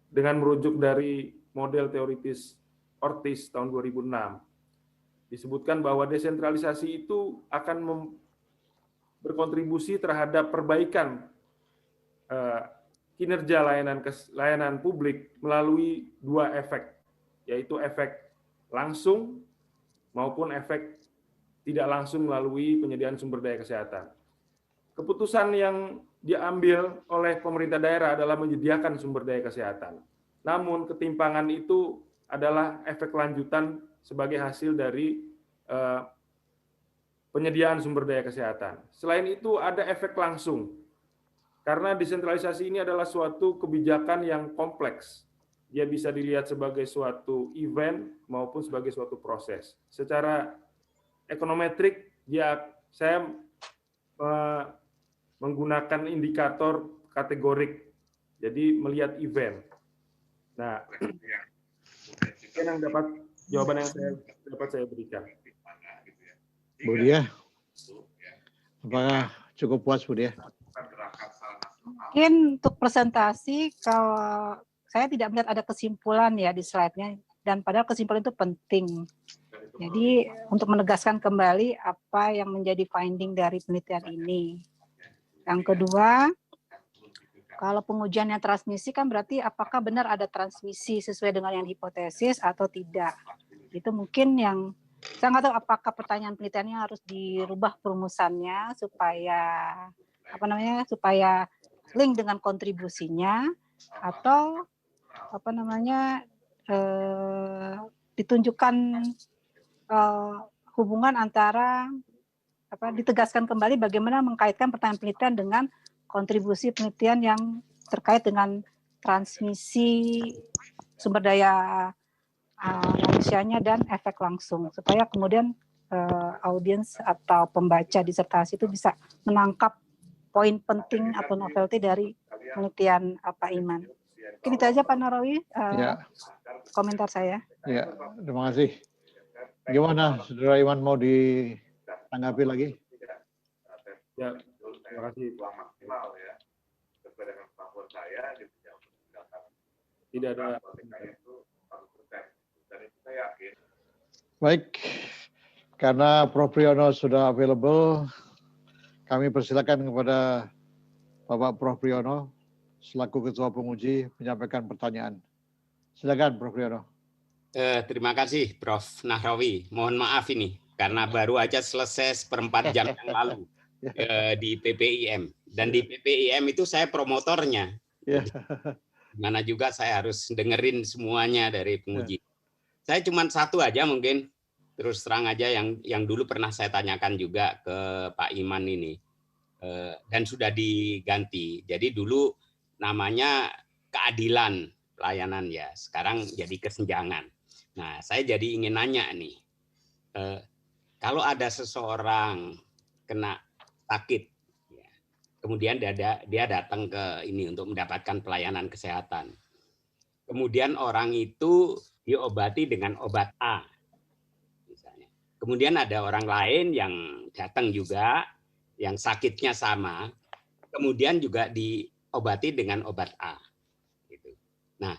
Speaker 4: dengan merujuk dari model teoritis Ortiz tahun 2006, disebutkan bahwa desentralisasi itu akan berkontribusi terhadap perbaikan kinerja layanan publik melalui dua efek, yaitu efek langsung maupun efek tidak langsung melalui penyediaan sumber daya kesehatan. Keputusan yang diambil oleh pemerintah daerah adalah menyediakan sumber daya kesehatan. Namun ketimpangan itu adalah efek lanjutan sebagai hasil dari penyediaan sumber daya kesehatan. Selain itu ada efek langsung, karena desentralisasi ini adalah suatu kebijakan yang kompleks. Dia bisa dilihat sebagai suatu event maupun sebagai suatu proses. Secara ekonometrik, saya menggunakan indikator kategorik, jadi melihat event. Nah, ini yang jawaban yang dapat saya berikan.
Speaker 2: Bu Diah, apakah cukup puas Bu Diah?
Speaker 6: Mungkin untuk presentasi, kalau saya tidak melihat ada kesimpulan ya di slide-nya, dan padahal kesimpulan itu penting. Jadi untuk menegaskan kembali apa yang menjadi finding dari penelitian ini. Yang kedua, kalau pengujiannya transmisi kan berarti apakah benar ada transmisi sesuai dengan yang hipotesis atau tidak. Itu mungkin yang saya nggak tahu apakah pertanyaan penelitiannya harus dirubah perumusannya supaya supaya link dengan kontribusinya, atau ditunjukkan hubungan antara ditegaskan kembali bagaimana mengkaitkan pertanyaan penelitian dengan kontribusi penelitian yang terkait dengan transmisi sumber daya manusianya dan efek langsung, supaya kemudian audiens atau pembaca disertasi itu bisa menangkap poin penting atau novelty dari penelitian Pak Iman. Mungkin itu aja Pak Nahrawi, komentar saya.
Speaker 2: Ya, terima kasih. Gimana, Saudara Iman, mau ditanggapi lagi?
Speaker 4: Ya, terima kasih. Tidak ada.
Speaker 2: Baik, karena Prof. Priyono sudah available, kami persilakan kepada Bapak Prof. Priyono selaku Ketua Penguji menyampaikan pertanyaan. Silakan Prof. Priyono.
Speaker 7: Terima kasih Prof. Nahrawi. Mohon maaf ini karena baru aja selesai seperempat jam yang lalu di PPIM. Dan di PPIM itu saya promotornya. Mana juga saya harus dengerin semuanya dari penguji. Saya cuma satu aja mungkin, terus terang aja yang dulu pernah saya tanyakan juga ke Pak Iman ini. Dan sudah diganti. Jadi dulu namanya keadilan pelayanan ya, sekarang jadi kesenjangan. Nah, saya jadi ingin nanya nih, kalau ada seseorang kena sakit, ya, kemudian dia datang ke ini untuk mendapatkan pelayanan kesehatan. Kemudian orang itu diobati dengan obat A, misalnya. Kemudian ada orang lain yang datang juga, yang sakitnya sama, kemudian juga diobati dengan obat A. Gitu. Nah,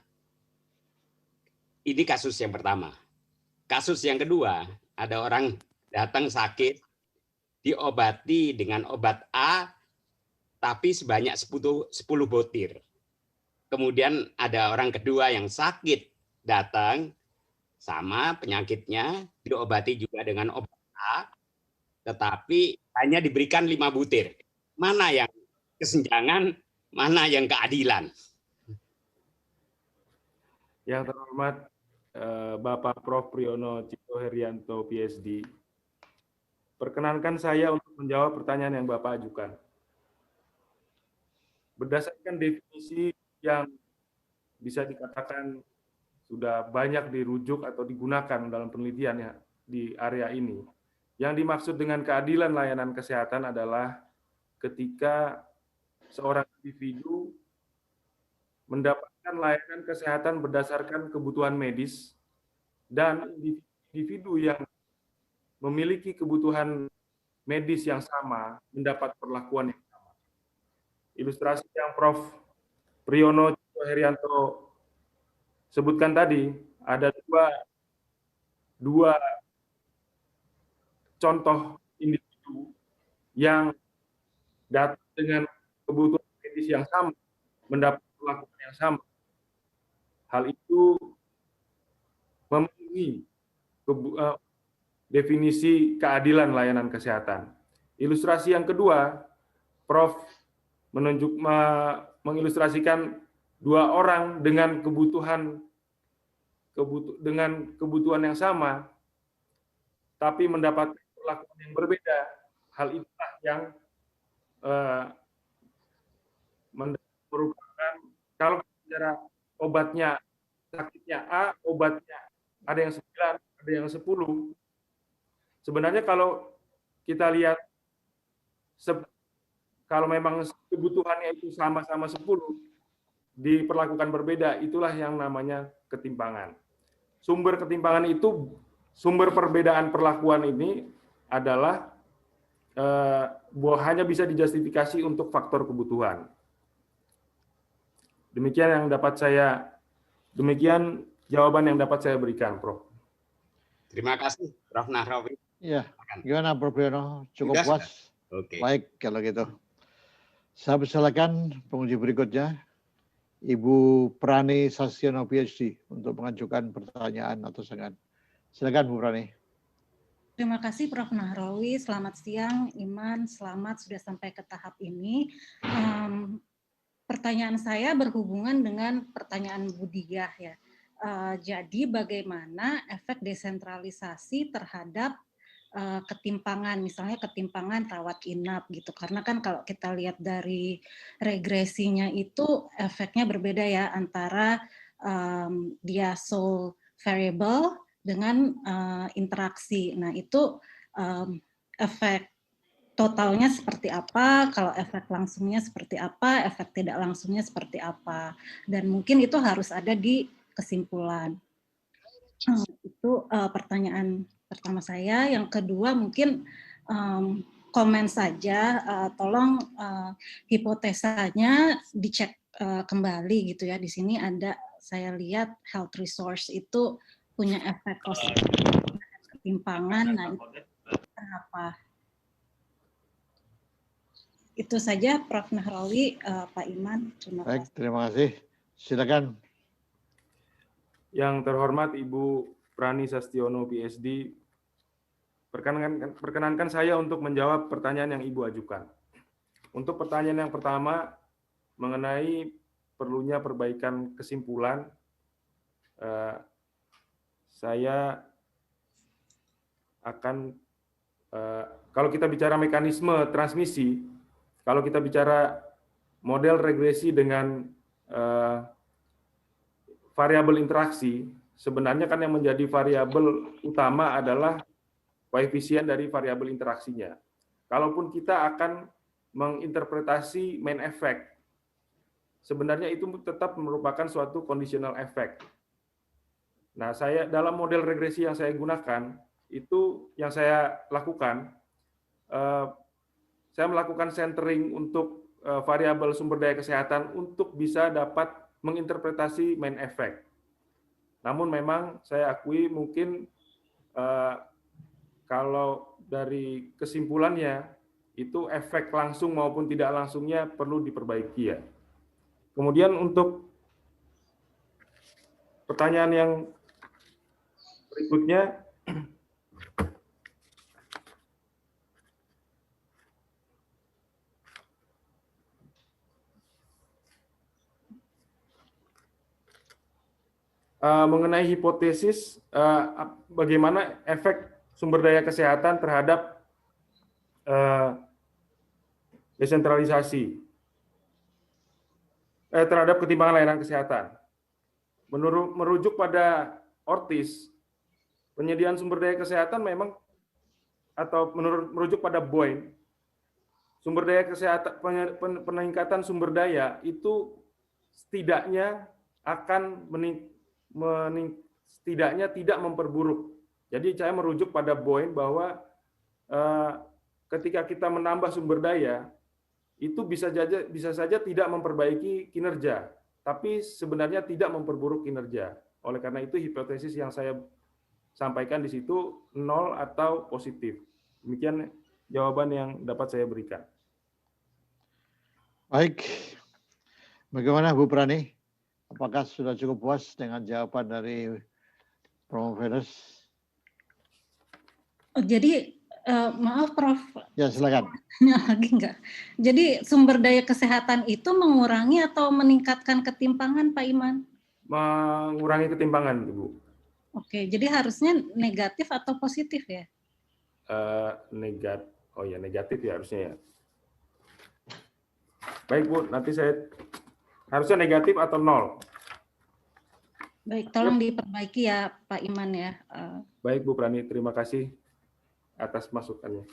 Speaker 7: ini kasus yang pertama. Kasus yang kedua, ada orang datang sakit, diobati dengan obat A, tapi sebanyak 10 butir. Kemudian ada orang kedua yang sakit, datang, sama penyakitnya, diobati juga dengan obat A, tetapi hanya diberikan 5 butir. Mana yang kesenjangan, mana yang keadilan?
Speaker 4: Yang terhormat Bapak Prof. Priyono Cipto Herianto, PhD. Perkenankan saya untuk menjawab pertanyaan yang Bapak ajukan. Berdasarkan definisi yang bisa dikatakan sudah banyak dirujuk atau digunakan dalam penelitian ya, di area ini. Yang dimaksud dengan keadilan layanan kesehatan adalah ketika seorang individu mendapatkan layanan kesehatan berdasarkan kebutuhan medis dan individu yang memiliki kebutuhan medis yang sama mendapat perlakuan yang sama. Ilustrasi yang Prof. Priyono Cipto Herianto sebutkan tadi, ada dua contoh individu yang datang dengan kebutuhan medis yang sama, mendapat perlakuan yang sama. Hal itu memenuhi definisi keadilan layanan kesehatan. Ilustrasi yang kedua, Prof. mengilustrasikan 2 orang dengan kebutuhan yang sama, tapi mendapatkan perlakuan yang berbeda. Hal itulah yang merupakan, kalau bicara obatnya, sakitnya A, obatnya ada yang 9, ada yang 10. Sebenarnya kalau kita lihat, kalau memang kebutuhannya itu sama-sama 10, diperlakukan berbeda, itulah yang namanya ketimpangan. Sumber ketimpangan itu, sumber perbedaan perlakuan ini adalah hanya bisa dijustifikasi untuk faktor kebutuhan. Demikian jawaban yang dapat saya berikan, Prof.
Speaker 7: Terima kasih, Prof. Nahrawi.
Speaker 2: Iya, gimana Prof. Priyono? Cukup puas?
Speaker 7: Oke.
Speaker 2: Baik, kalau gitu. Saya persilakan penguji berikutnya, Ibu Prani Sastiono, PhD, untuk mengajukan pertanyaan atau sanggahan. Silakan Bu Prani.
Speaker 8: Terima kasih Prof. Nahrawi. Selamat siang, Iman. Selamat sudah sampai ke tahap ini. Pertanyaan saya berhubungan dengan pertanyaan Bu Diah ya. Jadi bagaimana efek desentralisasi terhadap ketimpangan, misalnya ketimpangan rawat inap gitu. Karena kan kalau kita lihat dari regresinya itu efeknya berbeda ya antara dia sole variable dengan interaksi. Nah itu efek totalnya seperti apa, kalau efek langsungnya seperti apa, efek tidak langsungnya seperti apa. Dan mungkin itu harus ada di kesimpulan. Itu pertanyaan pertama saya. Yang kedua mungkin komen saja, tolong hipotesanya dicek kembali gitu ya. Di sini ada, saya lihat health resource itu punya efek positif ketimpangan. Nah, itu kenapa? Itu saja Prof. Nahrawi, Pak Iman. Terima kasih.
Speaker 2: Baik, terima kasih. Silakan.
Speaker 4: Yang terhormat Ibu Prani Sastiono, PhD, perkenankan saya untuk menjawab pertanyaan yang Ibu ajukan. Untuk pertanyaan yang pertama, mengenai perlunya perbaikan kesimpulan, saya akan, kalau kita bicara mekanisme transmisi, kalau kita bicara model regresi dengan variabel interaksi, sebenarnya kan yang menjadi variabel utama adalah koefisien dari variabel interaksinya. Kalaupun kita akan menginterpretasi main effect, sebenarnya itu tetap merupakan suatu conditional effect. Nah, saya dalam model regresi yang saya gunakan, itu yang saya lakukan, saya melakukan centering untuk variabel sumber daya kesehatan untuk bisa dapat menginterpretasi main effect. Namun memang saya akui mungkin kalau dari kesimpulannya itu efek langsung maupun tidak langsungnya perlu diperbaiki ya. Kemudian untuk pertanyaan yang berikutnya, mengenai hipotesis bagaimana efek sumber daya kesehatan terhadap desentralisasi, terhadap ketimpangan layanan kesehatan. Merujuk pada Ortiz, penyediaan sumber daya kesehatan memang, atau merujuk pada Boyne, sumber daya kesehatan, peningkatan sumber daya itu setidaknya akan setidaknya tidak memperburuk. Jadi saya merujuk pada Boyne bahwa ketika kita menambah sumber daya itu bisa saja tidak memperbaiki kinerja, tapi sebenarnya tidak memperburuk kinerja. Oleh karena itu hipotesis yang saya sampaikan di situ 0 atau positif. Demikian jawaban yang dapat saya berikan.
Speaker 2: Baik, bagaimana Bu Prani? Apakah sudah cukup puas dengan jawaban dari Prof. Venus?
Speaker 8: Jadi maaf Prof.
Speaker 2: Ya, silakan.
Speaker 8: Lagi enggak. Jadi sumber daya kesehatan itu mengurangi atau meningkatkan ketimpangan, Pak Iman?
Speaker 4: Mengurangi ketimpangan, Ibu.
Speaker 8: Oke, jadi harusnya negatif atau positif ya?
Speaker 4: Negatif ya harusnya ya. Baik Bu, nanti saya harusnya negatif atau 0.
Speaker 8: Baik, tolong diperbaiki ya Pak Iman ya.
Speaker 4: Baik Bu Prani, terima kasih atas masukannya.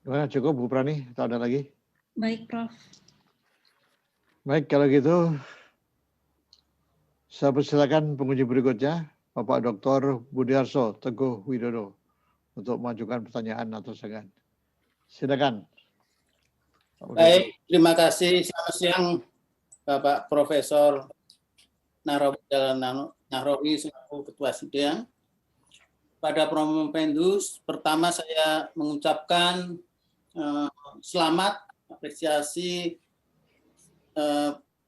Speaker 2: Gimana, cukup Bu Prani? Atau ada lagi?
Speaker 8: Baik Prof.
Speaker 2: Baik, kalau gitu saya persilakan penguji berikutnya, Bapak Dr. Budiarso Teguh Widodo, untuk mengajukan pertanyaan atau sanggahan. Silakan.
Speaker 9: Baik, terima kasih. Selamat siang Bapak Profesor Nahrawi selaku Ketua Sidang. Pada Prof. Pendus, pertama saya mengucapkan selamat, apresiasi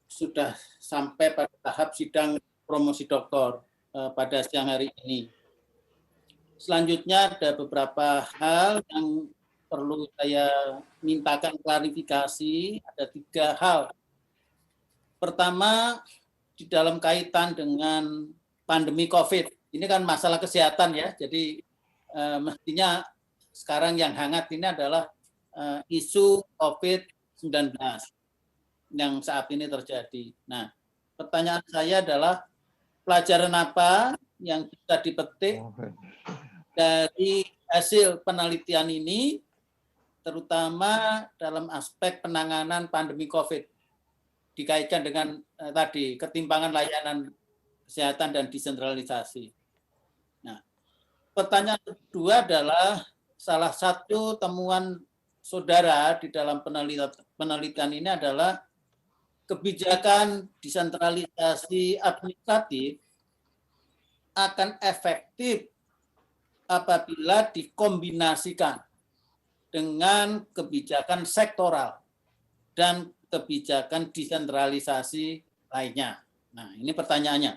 Speaker 9: sudah sampai pada tahap sidang promosi doktor pada siang hari ini. Selanjutnya ada beberapa hal yang perlu saya mintakan klarifikasi, ada 3 hal. Pertama, di dalam kaitan dengan pandemi COVID. ini kan masalah kesehatan ya, jadi mestinya sekarang yang hangat ini adalah isu COVID-19 yang saat ini terjadi. Nah, pertanyaan saya adalah pelajaran apa yang bisa dipetik dari hasil penelitian ini, terutama dalam aspek penanganan pandemi COVID, dikaitkan dengan tadi ketimpangan layanan kesehatan dan desentralisasi. Nah, pertanyaan kedua adalah salah satu temuan saudara di dalam penelitian ini adalah kebijakan desentralisasi administratif akan efektif apabila dikombinasikan dengan kebijakan sektoral dan kebijakan desentralisasi lainnya. Nah, ini pertanyaannya.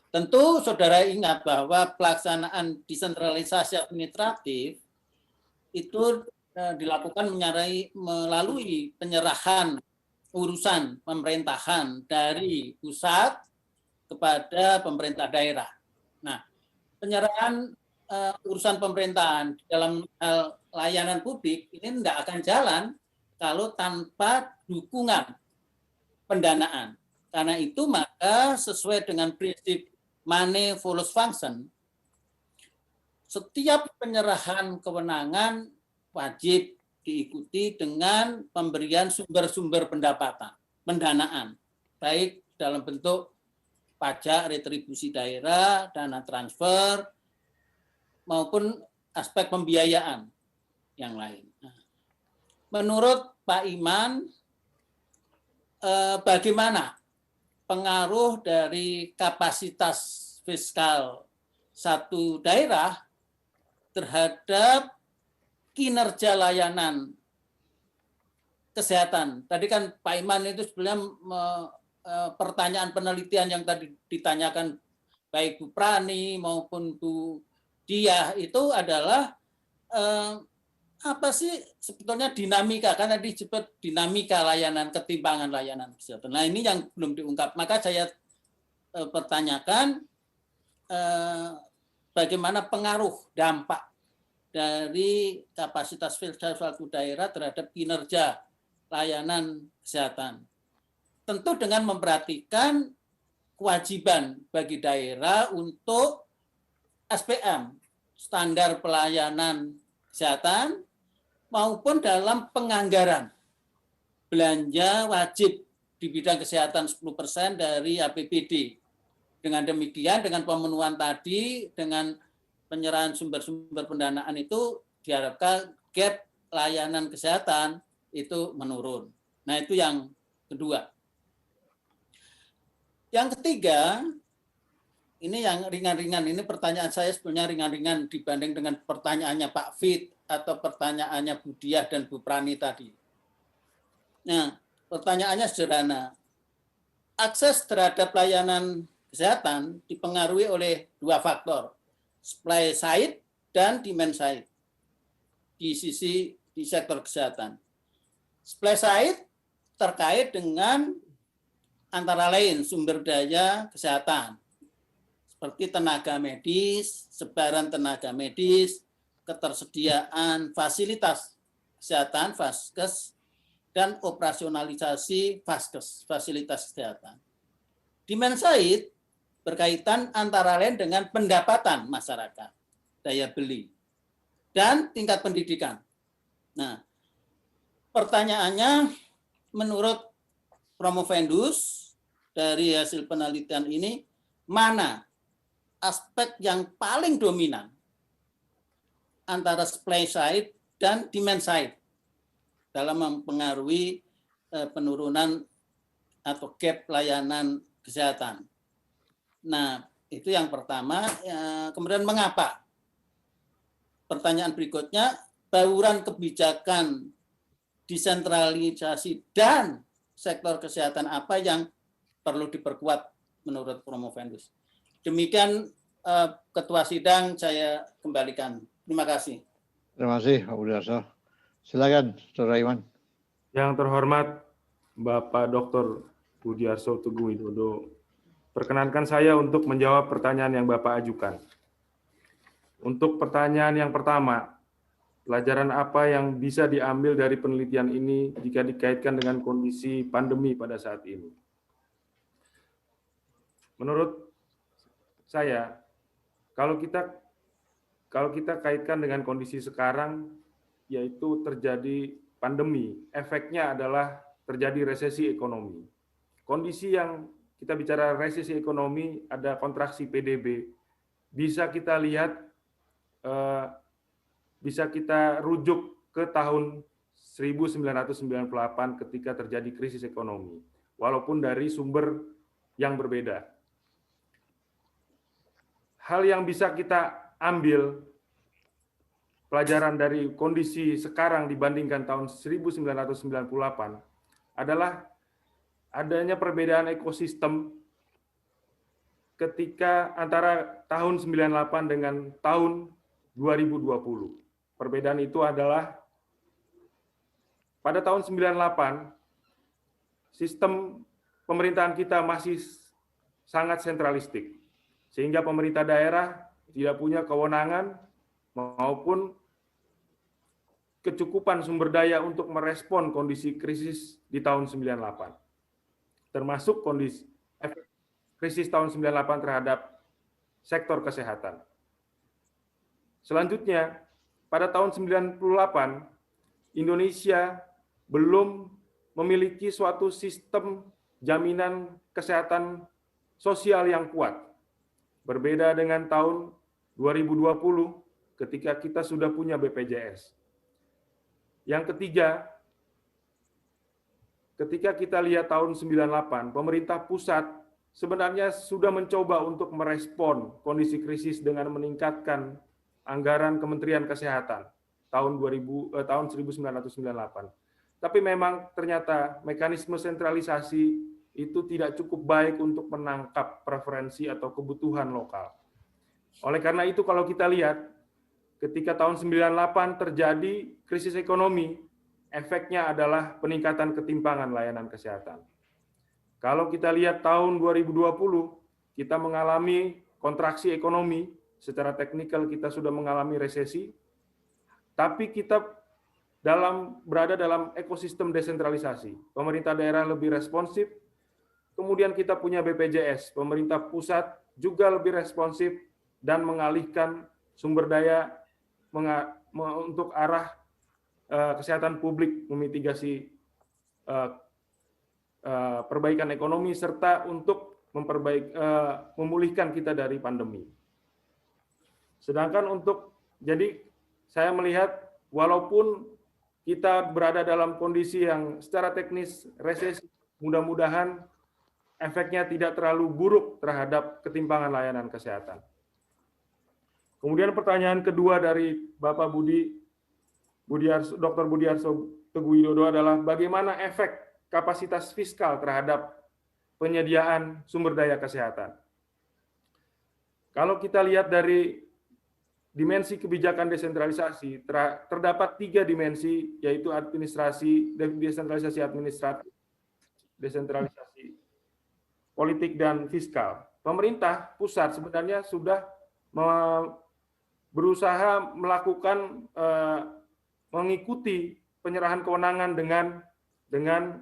Speaker 9: Tentu saudara ingat bahwa pelaksanaan desentralisasi administratif itu dilakukan melalui penyerahan urusan pemerintahan dari pusat kepada pemerintah daerah. Nah, penyerahan urusan pemerintahan dalam hal layanan publik ini tidak akan jalan kalau tanpa dukungan pendanaan. Karena itu maka sesuai dengan prinsip money follows function, setiap penyerahan kewenangan wajib diikuti dengan pemberian sumber-sumber pendanaan, baik dalam bentuk pajak, retribusi daerah, dana transfer, maupun aspek pembiayaan yang lain. Menurut Pak Iman, bagaimana pengaruh dari kapasitas fiskal satu daerah terhadap kinerja layanan kesehatan? Tadi kan Pak Iman itu sebenarnya pertanyaan penelitian yang tadi ditanyakan baik Bu Prani maupun Bu Diah itu adalah apa sih sebetulnya dinamika, kan tadi disebut dinamika layanan, ketimpangan layanan kesehatan. Nah, ini yang belum diungkap. Maka saya pertanyakan bagaimana pengaruh dampak dari kapasitas fiskal suatu daerah terhadap kinerja layanan kesehatan. Tentu dengan memperhatikan kewajiban bagi daerah untuk SPM, standar pelayanan kesehatan, maupun dalam penganggaran belanja wajib di bidang kesehatan 10% dari APBD. Dengan demikian, dengan pemenuhan tadi, dengan penyerahan sumber-sumber pendanaan itu diharapkan gap layanan kesehatan itu menurun. Nah, itu yang kedua. Yang ketiga, ini yang ringan-ringan, ini pertanyaan saya sebenarnya ringan-ringan dibanding dengan pertanyaannya Pak Fit atau pertanyaannya Bu Diah dan Bu Prani tadi. Nah, pertanyaannya sederhana. Akses terhadap layanan kesehatan dipengaruhi oleh dua faktor, supply side dan demand side di sektor kesehatan. Supply side terkait dengan antara lain sumber daya kesehatan, seperti tenaga medis, sebaran tenaga medis, ketersediaan fasilitas kesehatan, Vaskes, dan operasionalisasi Vaskes, fasilitas kesehatan. Demand side berkaitan antara lain dengan pendapatan masyarakat, daya beli, dan tingkat pendidikan. Nah, pertanyaannya, menurut Promovendus, dari hasil penelitian ini, mana aspek yang paling dominan antara supply side dan demand side dalam mempengaruhi penurunan atau gap layanan kesehatan? Nah, itu yang pertama. Kemudian mengapa? Pertanyaan berikutnya, bauran kebijakan desentralisasi dan sektor kesehatan apa yang perlu diperkuat menurut Promovendus? Demikian Ketua Sidang, saya kembalikan. Terima kasih.
Speaker 2: Terima kasih Pak Budiarso. Silakan Saudara Iwan.
Speaker 4: Yang terhormat Bapak Dr. Budiarso Teguh Widodo, Perkenankan saya untuk menjawab pertanyaan yang Bapak ajukan. Untuk pertanyaan yang pertama, pelajaran apa yang bisa diambil dari penelitian ini jika dikaitkan dengan kondisi pandemi pada saat ini? Menurut saya, kalau kita kaitkan dengan kondisi sekarang, yaitu terjadi pandemi, efeknya adalah terjadi resesi ekonomi. Kondisi yang kita bicara resesi ekonomi, ada kontraksi PDB, bisa kita lihat, bisa kita rujuk ke tahun 1998 ketika terjadi krisis ekonomi, walaupun dari sumber yang berbeda. Hal yang bisa kita ambil pelajaran dari kondisi sekarang dibandingkan tahun 1998 adalah adanya perbedaan ekosistem ketika antara tahun 98 dengan tahun 2020. Perbedaan itu adalah pada tahun 98 sistem pemerintahan kita masih sangat sentralistik, sehingga pemerintah daerah tidak punya kewenangan maupun kecukupan sumber daya untuk merespon kondisi krisis di tahun 98. Termasuk kondisi krisis tahun 98 terhadap sektor kesehatan. Selanjutnya, pada tahun 98, Indonesia belum memiliki suatu sistem jaminan kesehatan sosial yang kuat. Berbeda dengan tahun 2020 ketika kita sudah punya BPJS. Yang ketiga, ketika kita lihat tahun 98, pemerintah pusat sebenarnya sudah mencoba untuk merespon kondisi krisis dengan meningkatkan anggaran Kementerian Kesehatan tahun 1998. Tapi memang ternyata mekanisme sentralisasi itu tidak cukup baik untuk menangkap preferensi atau kebutuhan lokal. Oleh karena itu kalau kita lihat ketika tahun 98 terjadi krisis ekonomi, efeknya adalah peningkatan ketimpangan layanan kesehatan. Kalau kita lihat tahun 2020, kita mengalami kontraksi ekonomi, secara teknikal kita sudah mengalami resesi, tapi kita berada dalam ekosistem desentralisasi. Pemerintah daerah lebih responsif, kemudian kita punya BPJS, pemerintah pusat juga lebih responsif dan mengalihkan sumber daya untuk arah kesehatan publik, memitigasi perbaikan ekonomi serta untuk memulihkan kita dari pandemi. Sedangkan jadi saya melihat walaupun kita berada dalam kondisi yang secara teknis resesi, mudah-mudahan efeknya tidak terlalu buruk terhadap ketimpangan layanan kesehatan. Kemudian pertanyaan kedua dari Bapak Dr. Budiarso Teguh Widodo adalah bagaimana efek kapasitas fiskal terhadap penyediaan sumber daya kesehatan. Kalau kita lihat dari dimensi kebijakan desentralisasi, terdapat 3 dimensi, yaitu desentralisasi administratif, desentralisasi politik, dan fiskal. Pemerintah pusat sebenarnya sudah berusaha melakukan mengikuti penyerahan kewenangan dengan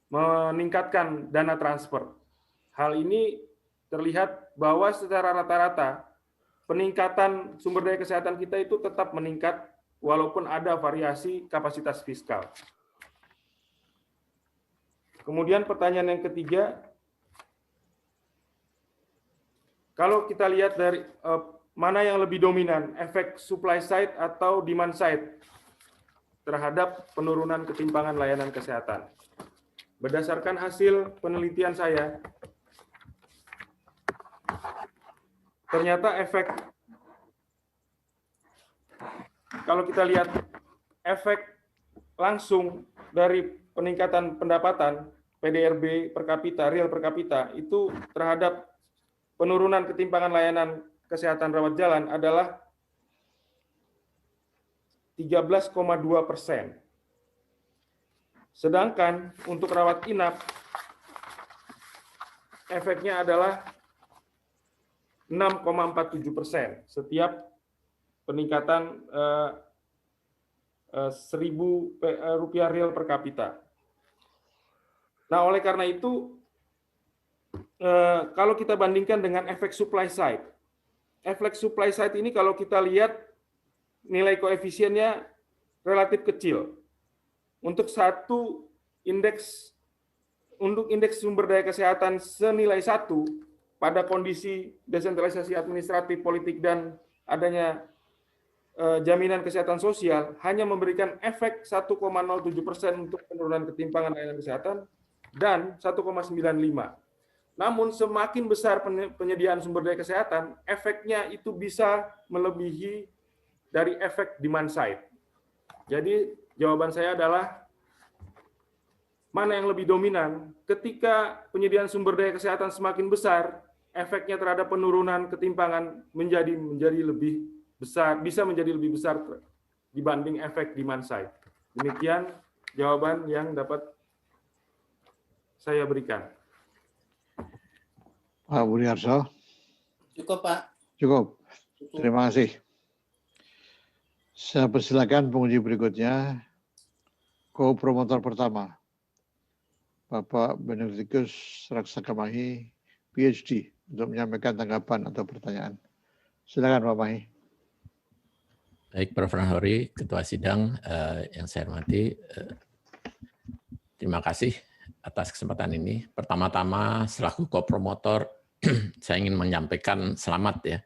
Speaker 4: meningkatkan dana transfer. Hal ini terlihat bahwa secara rata-rata peningkatan sumber daya kesehatan kita itu tetap meningkat walaupun ada variasi kapasitas fiskal. Kemudian pertanyaan yang ketiga, kalau kita lihat dari mana yang lebih dominan, efek supply side atau demand side terhadap penurunan ketimpangan layanan kesehatan. Berdasarkan hasil penelitian saya, ternyata kalau kita lihat efek langsung dari peningkatan pendapatan PDRB per kapita, real per kapita, itu terhadap penurunan ketimpangan layanan kesehatan rawat jalan adalah 13,2%. Sedangkan untuk rawat inap efeknya adalah 6,47% setiap peningkatan Rp1.000 real per kapita. Nah, oleh karena itu, kalau kita bandingkan dengan efek supply side ini kalau kita lihat nilai koefisiennya relatif kecil. Untuk indeks sumber daya kesehatan senilai 1 pada kondisi desentralisasi administratif, politik, dan adanya jaminan kesehatan sosial hanya memberikan efek 1,07% untuk penurunan ketimpangan layanan kesehatan dan 1,95. Namun semakin besar penyediaan sumber daya kesehatan, efeknya itu bisa melebihi dari efek demand side. Jadi jawaban saya adalah mana yang lebih dominan? Ketika penyediaan sumber daya kesehatan semakin besar, efeknya terhadap penurunan ketimpangan menjadi lebih besar, bisa menjadi lebih besar dibanding efek demand side. Demikian jawaban yang dapat saya berikan.
Speaker 2: Pak Budiarso.
Speaker 9: Cukup, Pak.
Speaker 2: Cukup. Terima kasih. Saya persilakan penguji berikutnya, co-promotor pertama, Bapak Benedictus Raksakamahi, PhD, untuk menyampaikan tanggapan atau pertanyaan. Silakan Pak Mahi.
Speaker 10: Baik, Prof. Nahrawi, Ketua Sidang yang saya hormati, terima kasih atas kesempatan ini. Pertama-tama, selaku co-promotor, saya ingin menyampaikan selamat ya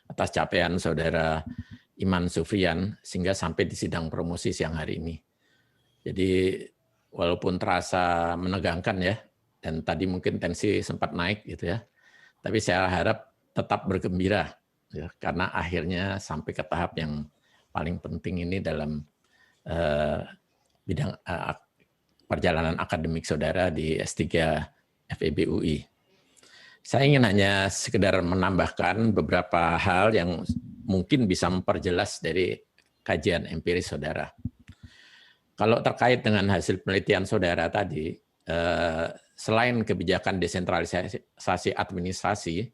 Speaker 10: atas capaian Saudara Iman Sufrian sehingga sampai di sidang promosi siang hari ini. Jadi walaupun terasa menegangkan ya, dan tadi mungkin tensi sempat naik gitu ya, tapi saya harap tetap bergembira ya, karena akhirnya sampai ke tahap yang paling penting ini dalam bidang perjalanan akademik saudara di S3 FEB UI. Saya ingin hanya sekedar menambahkan beberapa hal yang mungkin bisa memperjelas dari kajian empiris saudara. Kalau terkait dengan hasil penelitian saudara tadi, selain kebijakan desentralisasi administrasi,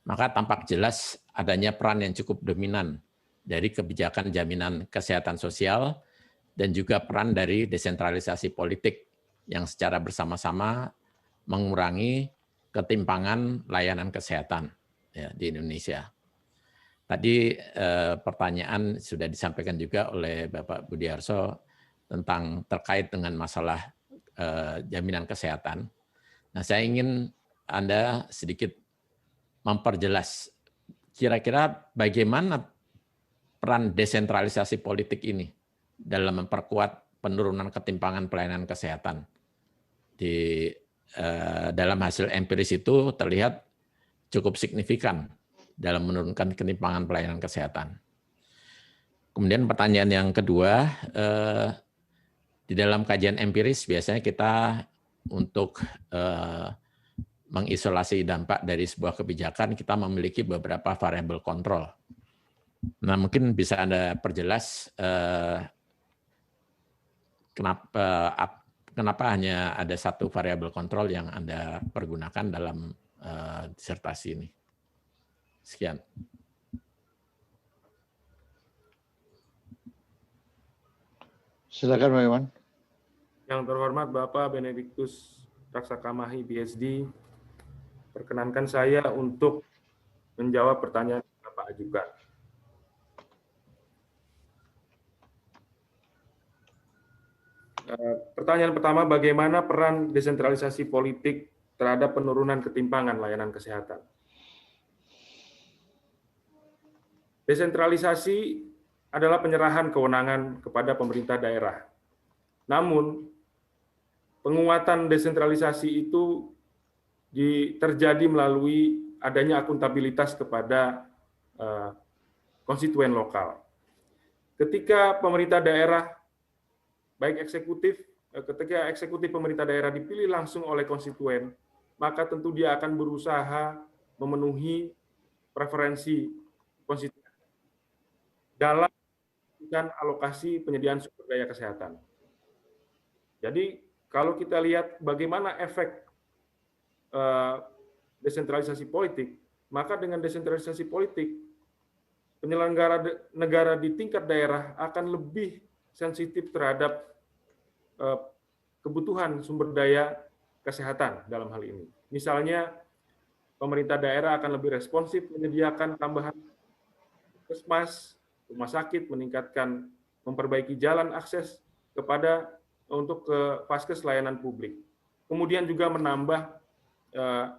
Speaker 10: maka tampak jelas adanya peran yang cukup dominan dari kebijakan jaminan kesehatan sosial dan juga peran dari desentralisasi politik yang secara bersama-sama mengurangi ketimpangan layanan kesehatan ya, di Indonesia. Tadi pertanyaan sudah disampaikan juga oleh Bapak Budiarso tentang terkait dengan masalah jaminan kesehatan. Nah, saya ingin Anda sedikit memperjelas kira-kira bagaimana peran desentralisasi politik ini dalam memperkuat penurunan ketimpangan pelayanan kesehatan. Di dalam hasil empiris itu terlihat cukup signifikan dalam menurunkan ketimpangan pelayanan kesehatan. Kemudian pertanyaan yang kedua, di dalam kajian empiris biasanya kita untuk mengisolasi dampak dari sebuah kebijakan, kita memiliki beberapa variabel kontrol. Nah, mungkin bisa Anda perjelas kenapa hanya ada satu variabel kontrol yang Anda pergunakan dalam disertasi ini. Sekian.
Speaker 2: Silakan Pak Iwan.
Speaker 4: Yang terhormat Bapak Benedictus Raksakamahi, PhD, perkenankan saya untuk menjawab pertanyaan yang Bapak ajukan. Pertanyaan pertama, bagaimana peran desentralisasi politik terhadap penurunan ketimpangan layanan kesehatan? Desentralisasi adalah penyerahan kewenangan kepada pemerintah daerah. Namun, penguatan desentralisasi itu terjadi melalui adanya akuntabilitas kepada konstituen lokal. Ketika pemerintah daerah, baik ketika eksekutif pemerintah daerah dipilih langsung oleh konstituen, maka tentu dia akan berusaha memenuhi preferensi konstituen dalam alokasi penyediaan sumber daya kesehatan. Jadi kalau kita lihat bagaimana efek desentralisasi politik, maka dengan desentralisasi politik, penyelenggara negara di tingkat daerah akan lebih sensitif terhadap kebutuhan sumber daya kesehatan dalam hal ini. Misalnya, pemerintah daerah akan lebih responsif menyediakan tambahan puskesmas, rumah sakit, meningkatkan, memperbaiki jalan akses untuk ke vaskes layanan publik. Kemudian juga menambah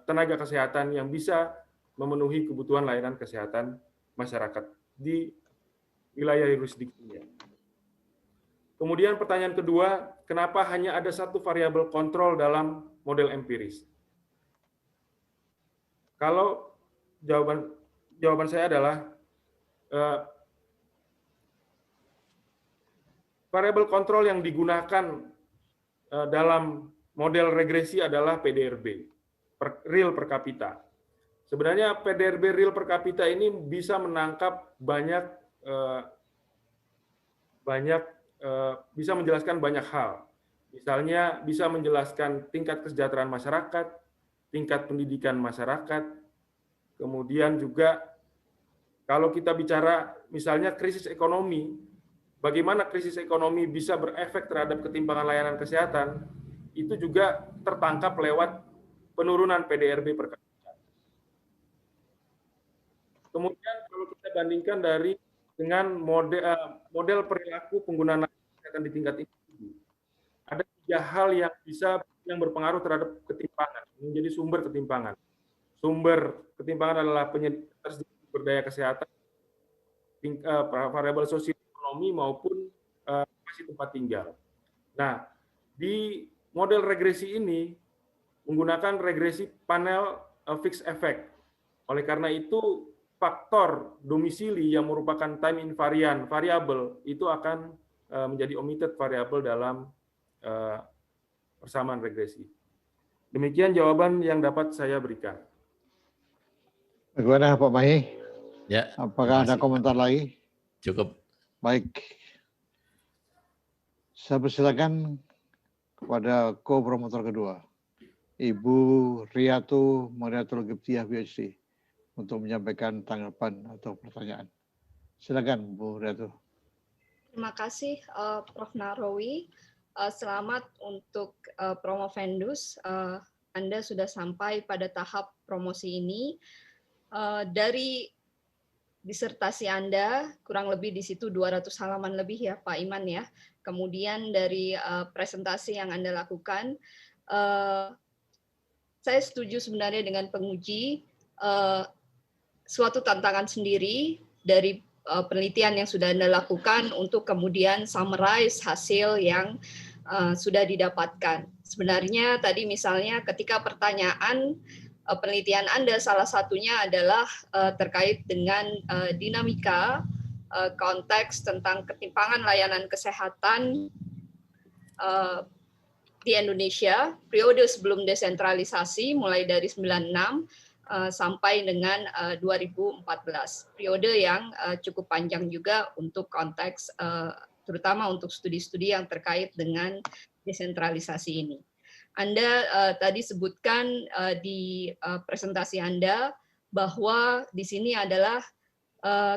Speaker 4: tenaga kesehatan yang bisa memenuhi kebutuhan layanan kesehatan masyarakat di wilayah yurisdiksinya. Kemudian pertanyaan kedua, kenapa hanya ada satu variabel kontrol dalam model empiris? Kalau jawaban saya adalah variabel kontrol yang digunakan dalam model regresi adalah PDRB, real per kapita. Sebenarnya PDRB real per kapita ini bisa menangkap bisa menjelaskan banyak hal. Misalnya bisa menjelaskan tingkat kesejahteraan masyarakat, tingkat pendidikan masyarakat, kemudian juga kalau kita bicara misalnya krisis ekonomi, bagaimana krisis ekonomi bisa berefek terhadap ketimpangan layanan kesehatan, itu juga tertangkap lewat penurunan PDRB per kapita. Kemudian kalau kita bandingkan dengan model perilaku penggunaan kesehatan di tingkat individu, ada 3 hal yang berpengaruh terhadap ketimpangan, menjadi sumber ketimpangan. Sumber ketimpangan adalah ketersediaan sumber daya kesehatan, variabel sosial ekonomi maupun lokasi tempat tinggal. Nah, di model regresi ini menggunakan regresi panel fixed effect. Oleh karena itu, faktor domisili yang merupakan time invariant variabel itu akan menjadi omitted variabel dalam persamaan regresi. Demikian jawaban yang dapat saya berikan.
Speaker 2: Bagaimana Pak Mahi?
Speaker 10: Ya.
Speaker 2: Apakah ada komentar lagi?
Speaker 10: Cukup.
Speaker 2: Baik. Saya persilakan kepada co-promotor kedua, Ibu Riyatu Mariatul Giptiyah PhD, untuk menyampaikan tanggapan atau pertanyaan. Silakan Bu Riyatu.
Speaker 11: Terima kasih Prof. Nahrawi. Selamat untuk Promovendus. Anda sudah sampai pada tahap promosi ini. Dari disertasi Anda, kurang lebih di situ 200 halaman lebih ya Pak Iman ya. Kemudian dari presentasi yang Anda lakukan, saya setuju sebenarnya dengan penguji, suatu tantangan sendiri dari penelitian yang sudah Anda lakukan untuk kemudian summarize hasil yang sudah didapatkan. Sebenarnya tadi misalnya ketika pertanyaan penelitian Anda salah satunya adalah terkait dengan dinamika konteks tentang ketimpangan layanan kesehatan di Indonesia periode sebelum desentralisasi mulai dari 96 sampai dengan 2014. Periode yang cukup panjang juga untuk konteks terutama untuk studi-studi yang terkait dengan desentralisasi ini. Anda tadi sebutkan di presentasi Anda bahwa di sini adalah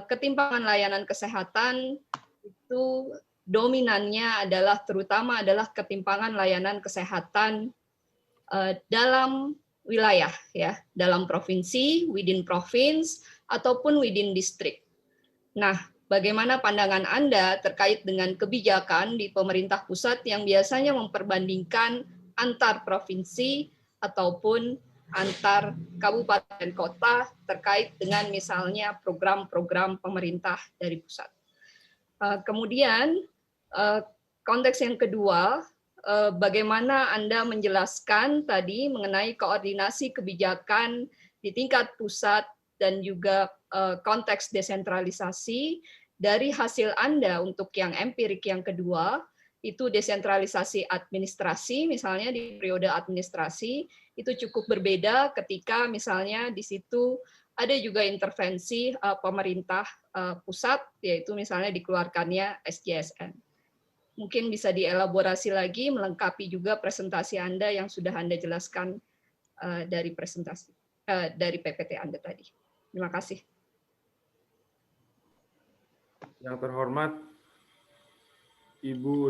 Speaker 11: ketimpangan layanan kesehatan itu dominannya adalah terutama adalah ketimpangan layanan kesehatan dalam wilayah ya, dalam provinsi, within province ataupun within district. Nah, bagaimana pandangan Anda terkait dengan kebijakan di pemerintah pusat yang biasanya memperbandingkan antar provinsi ataupun antar kabupaten kota terkait dengan misalnya program-program pemerintah dari pusat. Kemudian konteks yang kedua, bagaimana Anda menjelaskan tadi mengenai koordinasi kebijakan di tingkat pusat dan juga konteks desentralisasi dari hasil Anda untuk yang empirik yang kedua, itu desentralisasi administrasi, misalnya di periode administrasi, itu cukup berbeda ketika misalnya di situ ada juga intervensi pemerintah pusat, yaitu misalnya dikeluarkannya SJSN. Mungkin bisa dielaborasi lagi, melengkapi juga presentasi Anda yang sudah Anda jelaskan dari presentasi dari PPT Anda tadi. Terima kasih.
Speaker 4: Yang terhormat Ibu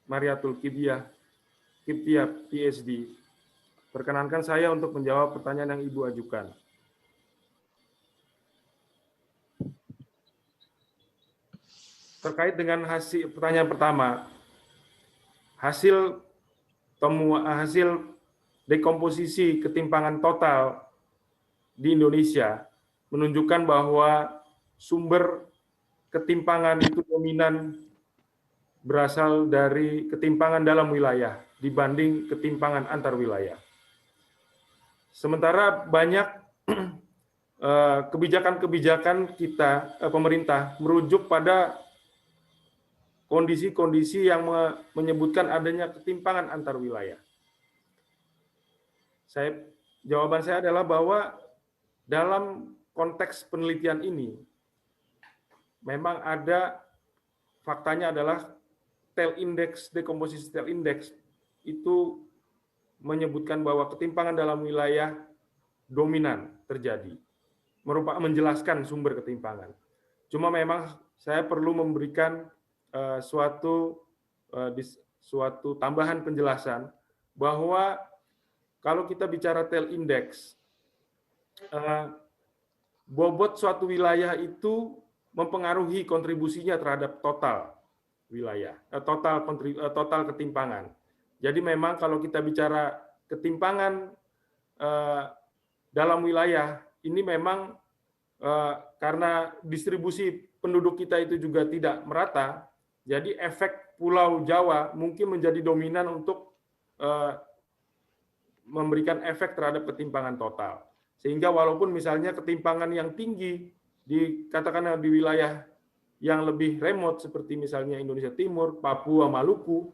Speaker 4: Mariatul Kiptiah, PhD. Perkenankan saya untuk menjawab pertanyaan yang Ibu ajukan. Terkait dengan hasil pertanyaan pertama, hasil dekomposisi ketimpangan total di Indonesia menunjukkan bahwa sumber ketimpangan itu dominan berasal dari ketimpangan dalam wilayah dibanding ketimpangan antar wilayah. Sementara banyak kebijakan-kebijakan pemerintah merujuk pada kondisi-kondisi yang menyebutkan adanya ketimpangan antar wilayah. Jawaban saya adalah bahwa dalam konteks penelitian ini memang ada faktanya adalah dekomposisi TEL index itu menyebutkan bahwa ketimpangan dalam wilayah dominan terjadi, menjelaskan sumber ketimpangan. Cuma memang saya perlu memberikan suatu tambahan penjelasan bahwa kalau kita bicara TEL index, bobot suatu wilayah itu mempengaruhi kontribusinya terhadap total wilayah, total ketimpangan. Jadi memang kalau kita bicara ketimpangan dalam wilayah, ini memang karena distribusi penduduk kita itu juga tidak merata, jadi efek Pulau Jawa mungkin menjadi dominan untuk memberikan efek terhadap ketimpangan total. Sehingga walaupun misalnya ketimpangan yang tinggi katakanlah di wilayah yang lebih remote seperti misalnya Indonesia Timur, Papua, Maluku,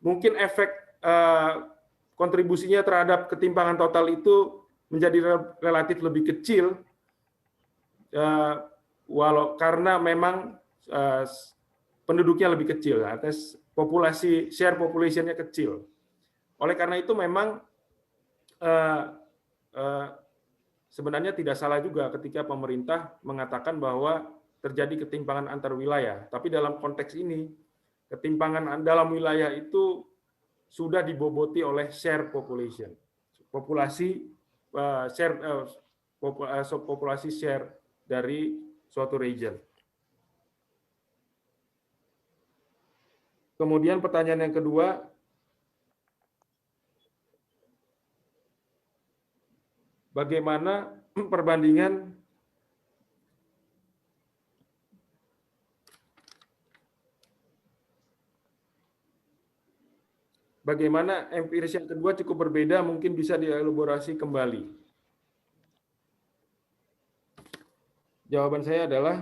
Speaker 4: mungkin efek kontribusinya terhadap ketimpangan total itu menjadi relatif lebih kecil, karena memang penduduknya lebih kecil, atas share population-nya kecil. Oleh karena itu memang sebenarnya tidak salah juga ketika pemerintah mengatakan bahwa terjadi ketimpangan antar wilayah. Tapi dalam konteks ini, ketimpangan dalam wilayah itu sudah diboboti oleh share population, populasi share dari suatu region. Kemudian pertanyaan yang kedua, bagaimana perbandingan empiris yang kedua cukup berbeda, mungkin bisa dielaborasi kembali. Jawaban saya adalah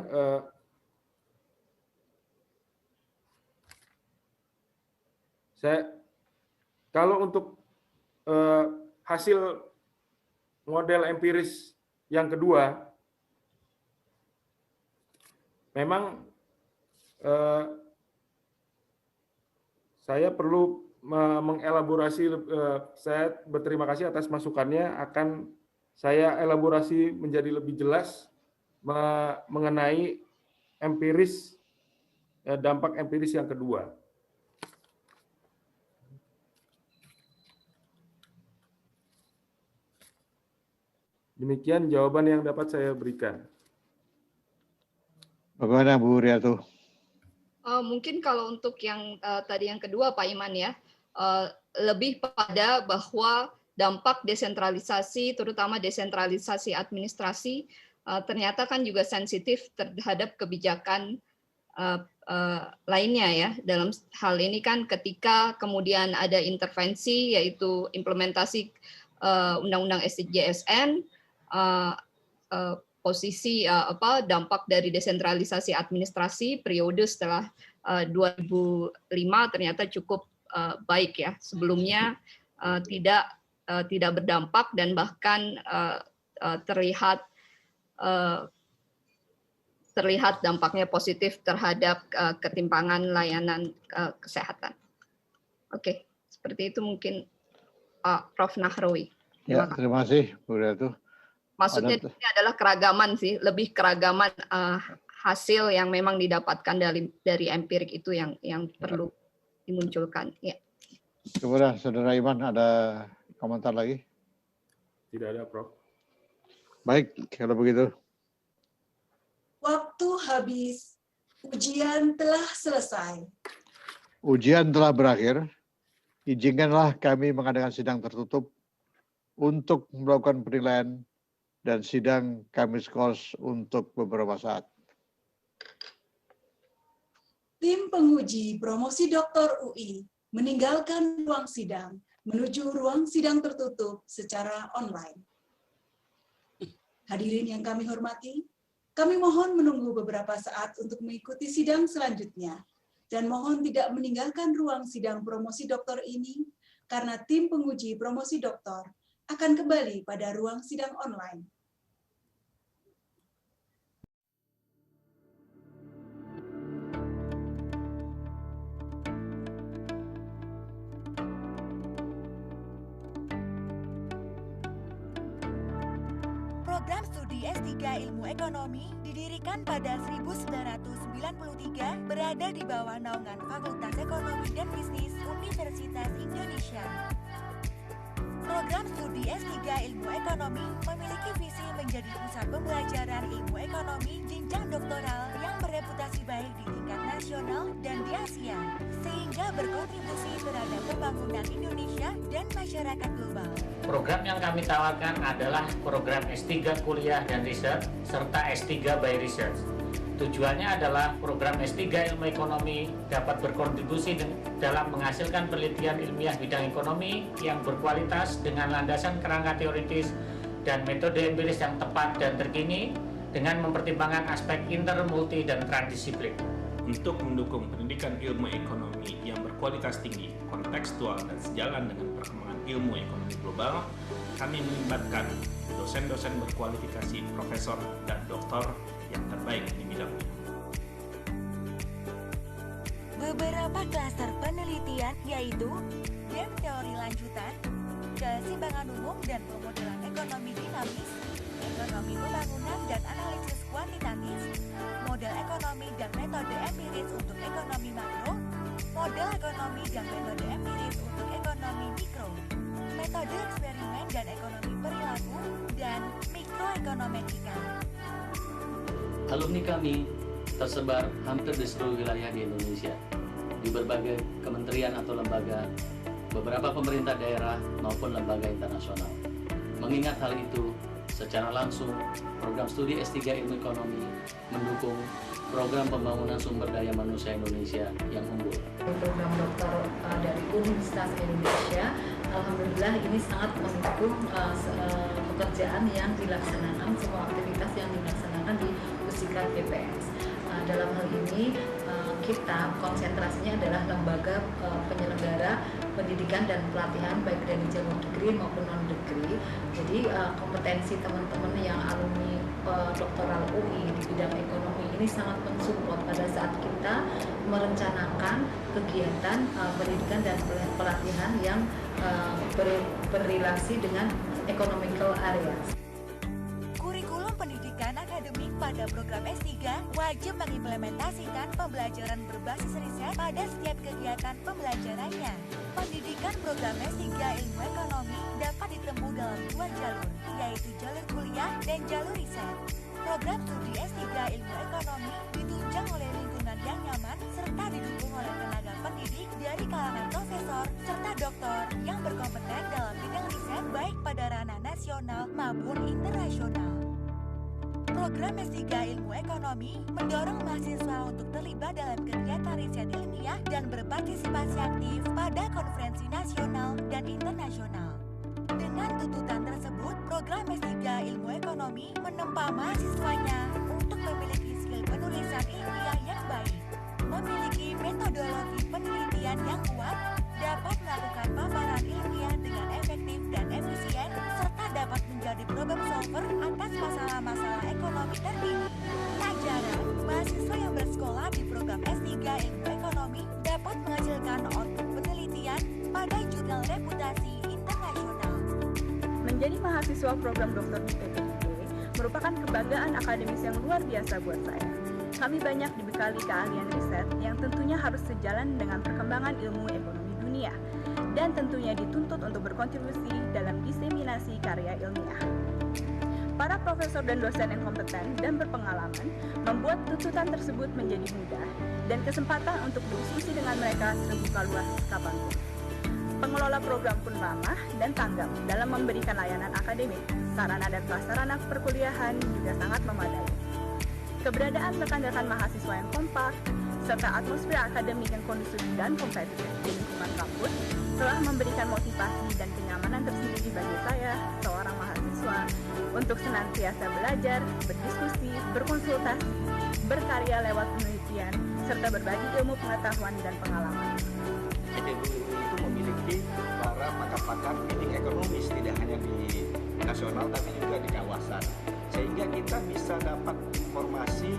Speaker 4: kalau untuk hasil model empiris yang kedua, memang saya perlu mengelaborasi. Saya berterima kasih atas masukannya, akan saya elaborasi menjadi lebih jelas mengenai empiris, dampak empiris yang kedua. Demikian jawaban yang dapat saya berikan.
Speaker 2: Bagaimana Bu Riatu?
Speaker 11: Mungkin kalau untuk yang tadi yang kedua Pak Iman ya, lebih pada bahwa dampak desentralisasi, terutama desentralisasi administrasi, ternyata kan juga sensitif terhadap kebijakan lainnya ya. Dalam hal ini kan ketika kemudian ada intervensi, yaitu implementasi Undang-Undang SDJSN, posisi dampak dari desentralisasi administrasi periode setelah 2005 ternyata cukup baik ya. Sebelumnya tidak berdampak dan bahkan terlihat dampaknya positif terhadap ketimpangan layanan kesehatan. Oke, seperti itu mungkin Prof. Nahrawi.
Speaker 2: Ya, terima kasih Bu Ratu.
Speaker 11: Maksudnya ini adalah keragaman sih, lebih keragaman hasil yang memang didapatkan dari empirik itu yang perlu dimunculkan. Ya.
Speaker 2: Kemudian Saudara Iman ada komentar lagi?
Speaker 4: Tidak ada, Prof.
Speaker 2: Baik, kalau begitu.
Speaker 1: Waktu habis, ujian telah selesai.
Speaker 2: Ujian telah berakhir. Izinkanlah kami mengadakan sidang tertutup untuk melakukan penilaian dan sidang Kamis Kos untuk beberapa saat.
Speaker 1: Tim penguji promosi Doktor UI meninggalkan ruang sidang menuju ruang sidang tertutup secara online. Hadirin yang kami hormati, kami mohon menunggu beberapa saat untuk mengikuti sidang selanjutnya dan mohon tidak meninggalkan ruang sidang promosi doktor ini karena tim penguji promosi doktor akan kembali pada ruang sidang online.
Speaker 12: Program studi S3 Ilmu Ekonomi didirikan pada 1993 berada di bawah naungan Fakultas Ekonomi dan Bisnis Universitas Indonesia. Program studi S3 Ilmu Ekonomi memiliki visi menjadi pusat pembelajaran ilmu ekonomi jenjang doktoral yang bereputasi baik di tingkat nasional dan di Asia, sehingga berkontribusi terhadap pembangunan Indonesia dan masyarakat global.
Speaker 13: Program yang kami tawarkan adalah program S3 Kuliah dan Riset serta S3 by Research. Tujuannya adalah program S3 Ilmu Ekonomi dapat berkontribusi dalam menghasilkan penelitian ilmiah bidang ekonomi yang berkualitas dengan landasan kerangka teoritis dan metode empiris yang tepat dan terkini dengan mempertimbangkan aspek inter, multi, dan transdisiplin.
Speaker 14: Untuk mendukung pendidikan ilmu ekonomi yang berkualitas tinggi, kontekstual, dan sejalan dengan perkembangan ilmu ekonomi global, kami melibatkan dosen-dosen berkualifikasi profesor dan doktor yang terbaik di bidangnya.
Speaker 12: Beberapa klaster penelitian yaitu game teori lanjutan, keseimbangan umum dan pemodelan ekonomi dinamis, ekonomi pembangunan dan analisis kuantitatif, model ekonomi dan metode empiris untuk ekonomi makro, model ekonomi dan metode empiris untuk ekonomi mikro, metode eksperimen dan ekonomi perilaku, dan mikroekonometrika.
Speaker 15: Alumni kami tersebar hampir di seluruh wilayah di Indonesia, di berbagai kementerian atau lembaga, beberapa pemerintah daerah maupun lembaga internasional. Mengingat hal itu, secara langsung, program studi S3 Ilmu Ekonomi mendukung program pembangunan sumber daya manusia Indonesia yang unggul.
Speaker 16: Program doktor dari Universitas Indonesia, alhamdulillah ini sangat mendukung pekerjaan yang dilaksanakan, semua aktivitas yang dilaksanakan di Pusikrat BPS. Dalam hal ini kita konsentrasinya adalah lembaga penyelenggara pendidikan dan pelatihan baik dari jalur degree maupun non degree. Jadi kompetensi teman-teman yang alumni doktoral UI di bidang ekonomi ini sangat mensupport pada saat kita merencanakan kegiatan pendidikan dan pelatihan yang berrelasi dengan economical areas.
Speaker 12: Kurikulum pendidikan akademik pada program S3 wajib mengimplementasikan pembelajaran berbasis riset pada setiap kegiatan pembelajarannya. Pendidikan program S3 Ilmu Ekonomi dapat ditempuh dalam dua jalur, yaitu jalur kuliah dan jalur riset. Program studi S3 Ilmu Ekonomi ditunjang oleh lingkungan yang nyaman serta didukung oleh tenaga pendidik dari kalangan profesor serta doktor yang berkompeten dalam bidang riset baik pada ranah nasional maupun internasional. Program S3 Ilmu Ekonomi mendorong mahasiswa untuk terlibat dalam kegiatan riset ilmiah dan berpartisipasi aktif pada konferensi nasional dan internasional. Dengan tuntutan tersebut, program S3 Ilmu Ekonomi menempa mahasiswanya untuk memiliki skill penulisan ilmiah yang baik, memiliki metodologi penelitian yang kuat, dapat melakukan paparan ilmiah dengan efektif dan efisien, serta dapat menjadi problem solver atas masalah-masalah ekonomi terkini. Tak jarang, mahasiswa yang bersekolah di program S3 Ilmu Ekonomi dapat menghasilkan output penelitian pada jurnal reputasi internasional.
Speaker 17: Menjadi mahasiswa program dokter di PPIB merupakan kebanggaan akademis yang luar biasa buat saya. Kami banyak dibekali keahlian riset yang tentunya harus sejalan dengan perkembangan ilmu ekonomi dunia dan tentunya dituntut untuk berkontribusi dalam diseminasi karya ilmiah. Para profesor dan dosen yang kompeten dan berpengalaman membuat tuntutan tersebut menjadi mudah dan kesempatan untuk berdiskusi dengan mereka terbuka luas kapanpun. Pengelola program pun ramah dan tanggap dalam memberikan layanan akademik. Sarana dan prasarana perkuliahan juga sangat memadai. Keberadaan rekan-rekan mahasiswa yang kompak, serta atmosfer akademik yang kondusif dan kompetitif di lingkungan kampus telah memberikan motivasi dan kenyamanan tersendiri bagi saya, seorang mahasiswa, untuk senantiasa belajar, berdiskusi, berkonsultasi, berkarya lewat penelitian, serta berbagi ilmu pengetahuan dan pengalaman.
Speaker 18: FEBUI itu memiliki para pakar-pakar bidang ekonomis, tidak hanya di nasional tapi juga di kawasan, sehingga kita bisa dapat informasi,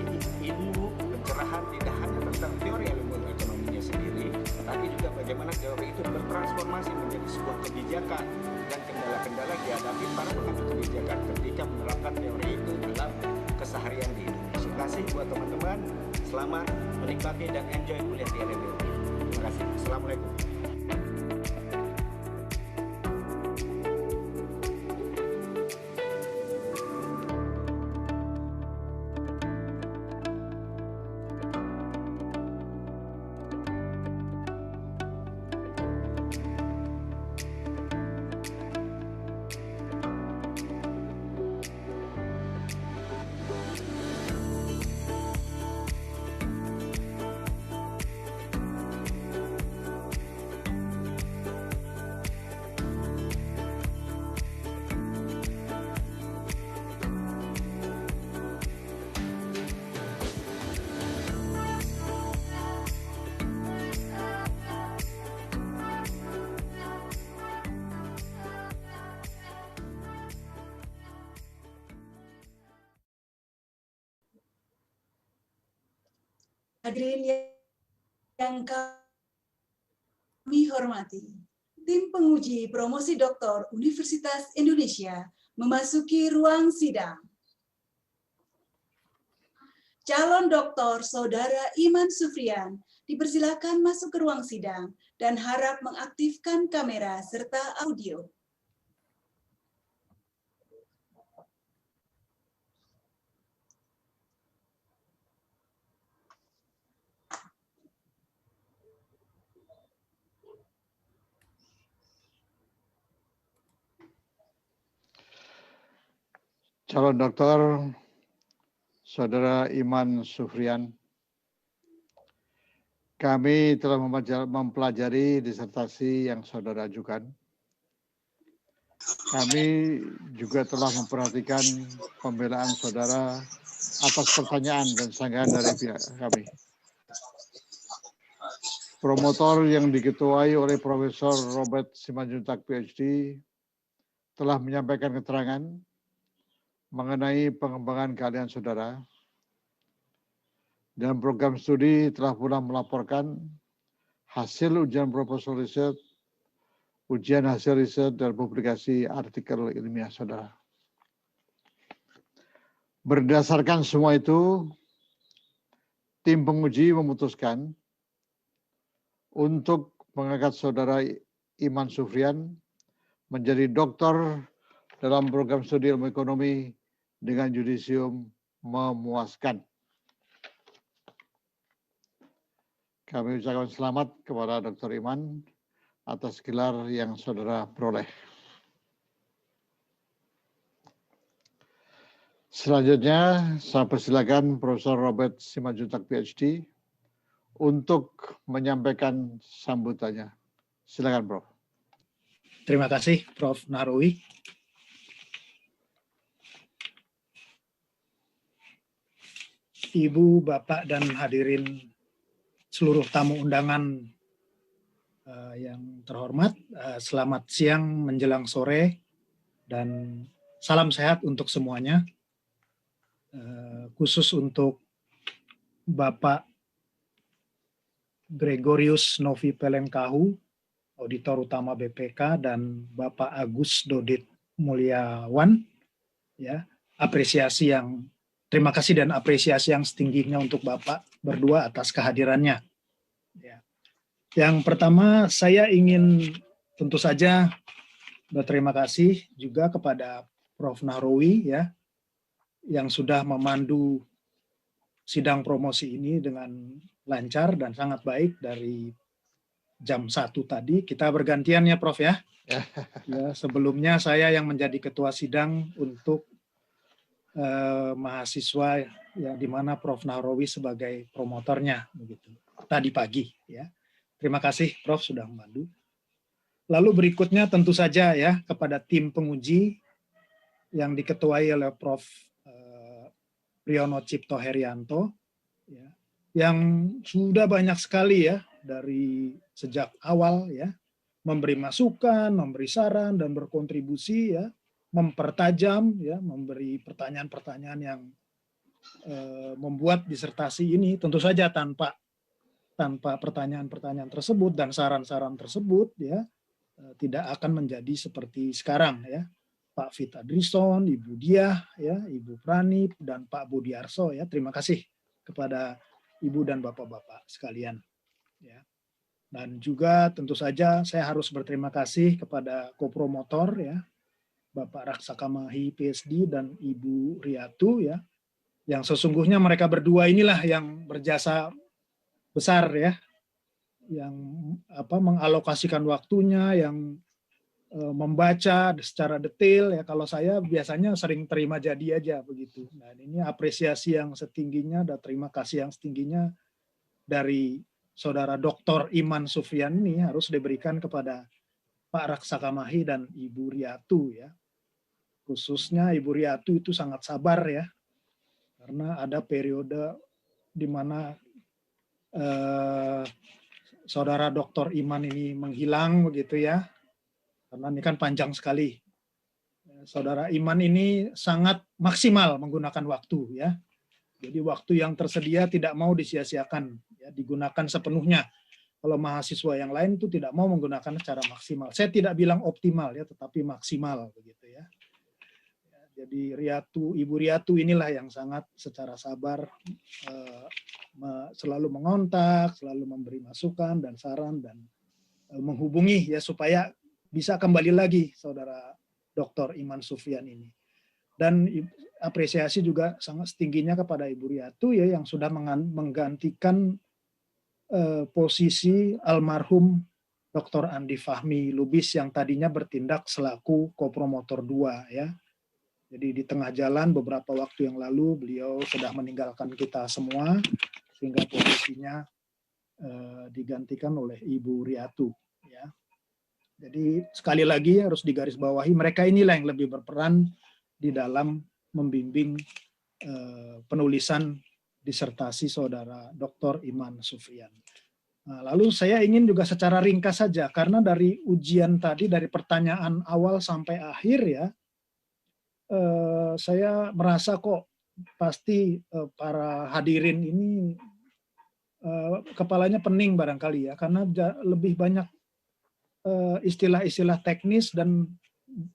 Speaker 18: ilmu, pencerahan tidak hanya tentang teori ilmu ekonominya sendiri, tapi juga bagaimana teori itu bertransformasi menjadi sebuah kebijakan dan kendala-kendala dihadapi para pengambil kebijakan ketika menerapkan teori itu dalam keseharian di Indonesia. Terima kasih buat teman-teman, selamat menikmati dan enjoy kuliah di FEBUI. Terima kasih. Assalamualaikum.
Speaker 1: Hadirin yang kami hormati, tim penguji promosi doktor Universitas Indonesia memasuki ruang sidang. Calon doktor Saudara Iman Sufrian dipersilakan masuk ke ruang sidang dan harap mengaktifkan kamera serta audio.
Speaker 2: Calon dokter Saudara Iman Sufrian, kami telah mempelajari disertasi yang saudara ajukan. Kami juga telah memperhatikan pembelaan saudara atas pertanyaan dan sanggahan dari pihak kami. Promotor yang diketuai oleh Profesor Robert Simanjuntak PhD telah menyampaikan keterangan mengenai pengembangan keahlian saudara. Dalam program studi telah pula melaporkan hasil ujian proposal riset, ujian hasil riset, dan publikasi artikel ilmiah saudara. Berdasarkan semua itu, tim penguji memutuskan untuk mengangkat saudara Iman Sufrian menjadi doktor dalam program studi ilmu ekonomi dengan yudisium memuaskan. Kami ucapkan selamat kepada Dr. Iman atas gelar yang saudara peroleh. Selanjutnya, saya persilakan Profesor Robert Simanjuntak PhD untuk menyampaikan sambutannya. Silakan, Prof.
Speaker 3: Terima kasih, Prof. Nahrawi. Ibu, Bapak, dan hadirin seluruh tamu undangan yang terhormat, selamat siang menjelang sore dan salam sehat untuk semuanya. Khusus untuk Bapak Gregorius Novi Pelengkahu, Auditor Utama BPK, dan Bapak Agus Dodit Mulyawan, ya, terima kasih dan apresiasi yang setingginya untuk Bapak berdua atas kehadirannya. Ya. Yang pertama, saya ingin tentu saja berterima kasih juga kepada Prof. Nahrawi, ya, yang sudah memandu sidang promosi ini dengan lancar dan sangat baik dari jam 1 tadi. Kita bergantian ya, Prof, ya. Ya, sebelumnya saya yang menjadi ketua sidang untuk mahasiswa, ya, di mana Prof. Nahrawi sebagai promotornya begitu. Tadi pagi, ya. Terima kasih Prof sudah membantu. Lalu berikutnya tentu saja ya kepada tim penguji yang diketuai oleh Prof. Priyono Cipto Herianto, ya, yang sudah banyak sekali ya dari sejak awal ya memberi masukan, memberi saran dan berkontribusi ya, mempertajam ya, memberi pertanyaan-pertanyaan yang membuat disertasi ini tentu saja tanpa pertanyaan-pertanyaan tersebut dan saran-saran tersebut ya tidak akan menjadi seperti sekarang ya. Pak Fit Adrison, Ibu Diah ya, Ibu Pranip dan Pak Budiarso ya. Terima kasih kepada Ibu dan Bapak-bapak sekalian ya. Dan juga tentu saja saya harus berterima kasih kepada kopromotor ya, Bapak Raksaka Mahi PhD dan Ibu Riatu ya, yang sesungguhnya mereka berdua inilah yang berjasa besar ya, yang mengalokasikan waktunya, yang membaca secara detail ya. Kalau saya biasanya sering terima jadi aja begitu. Nah, ini apresiasi yang setingginya dan terima kasih yang setingginya dari Saudara Dr. Iman Sufyan ini harus diberikan kepada Pak Raksaka Mahi dan Ibu Riatu ya. Khususnya Ibu Riatu itu sangat sabar ya, karena ada periode di mana Saudara Dr. Iman ini menghilang begitu ya, karena ini kan panjang sekali. Saudara Iman ini sangat maksimal menggunakan waktu ya. Jadi waktu yang tersedia tidak mau disia-siakan, ya, digunakan sepenuhnya. Kalau mahasiswa yang lain itu tidak mau menggunakan secara maksimal. Saya tidak bilang optimal ya, tetapi maksimal begitu ya. Jadi Ibu Riatu inilah yang sangat secara sabar selalu mengontak, selalu memberi masukan dan saran dan menghubungi ya supaya bisa kembali lagi Saudara Dr. Iman Sufyan ini. Dan apresiasi juga sangat setingginya kepada Ibu Riatu ya yang sudah menggantikan posisi almarhum Dr. Andi Fahmi Lubis yang tadinya bertindak selaku kopromotor 2 ya. Jadi di tengah jalan beberapa waktu yang lalu beliau sudah meninggalkan kita semua sehingga posisinya digantikan oleh Ibu Riatu ya. Jadi sekali lagi harus digarisbawahi mereka inilah yang lebih berperan di dalam membimbing penulisan disertasi Saudara Dr. Iman Sufyan. Nah, lalu saya ingin juga secara ringkas saja karena dari ujian tadi dari pertanyaan awal sampai akhir ya, saya merasa kok pasti para hadirin ini kepalanya pening barangkali ya, karena lebih banyak istilah-istilah teknis dan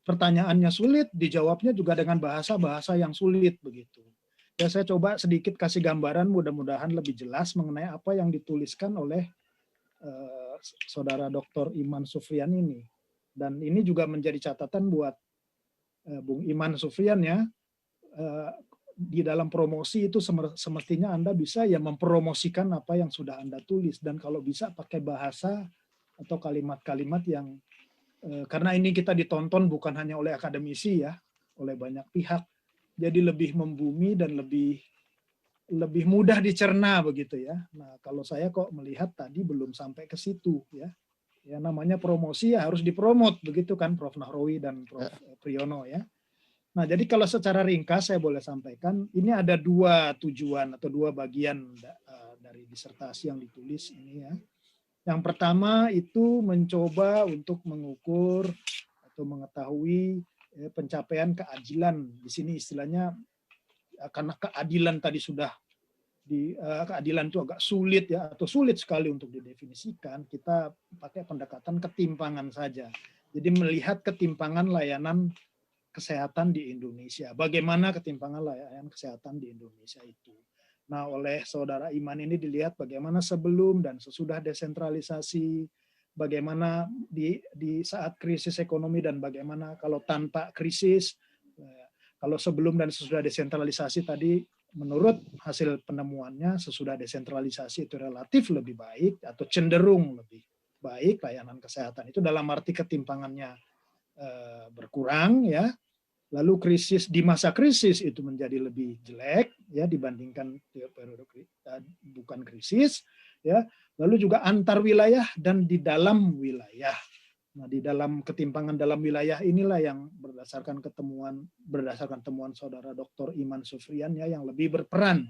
Speaker 3: pertanyaannya sulit, dijawabnya juga dengan bahasa-bahasa yang sulit begitu. Ya, saya coba sedikit kasih gambaran mudah-mudahan lebih jelas mengenai apa yang dituliskan oleh Saudara Dr. Iman Sufyan ini. Dan ini juga menjadi catatan buat Bung Iman Sufyan ya. Di dalam promosi itu semestinya Anda bisa ya mempromosikan apa yang sudah Anda tulis, dan kalau bisa pakai bahasa atau kalimat-kalimat yang karena ini kita ditonton bukan hanya oleh akademisi ya, oleh banyak pihak, jadi lebih membumi dan lebih mudah dicerna begitu ya. Nah, kalau saya kok melihat tadi belum sampai ke situ ya. Ya namanya promosi ya harus dipromot begitu kan Prof. Nahrawi dan Prof. Priyono ya. Nah, jadi kalau secara ringkas saya boleh sampaikan, ini ada dua tujuan atau dua bagian dari disertasi yang ditulis ini ya. Yang pertama itu mencoba untuk mengukur atau mengetahui pencapaian keadilan. Di sini istilahnya karena keadilan tadi sudah keadilan itu agak sulit ya, atau sulit sekali untuk didefinisikan, kita pakai pendekatan ketimpangan saja. Jadi melihat ketimpangan layanan kesehatan di Indonesia. Bagaimana ketimpangan layanan kesehatan di Indonesia itu. Nah, oleh Saudara Iman ini dilihat bagaimana sebelum dan sesudah desentralisasi, bagaimana di saat krisis ekonomi dan bagaimana kalau tanpa krisis, kalau sebelum dan sesudah desentralisasi tadi, menurut hasil penemuannya sesudah desentralisasi itu relatif lebih baik atau cenderung lebih baik layanan kesehatan itu dalam arti ketimpangannya berkurang ya. Lalu krisis di masa krisis itu menjadi lebih jelek ya dibandingkan periode bukan krisis ya. Lalu juga antar wilayah dan di dalam wilayah. Nah, di dalam ketimpangan dalam wilayah inilah yang berdasarkan temuan Saudara Dr. Iman Sufrian ya yang lebih berperan.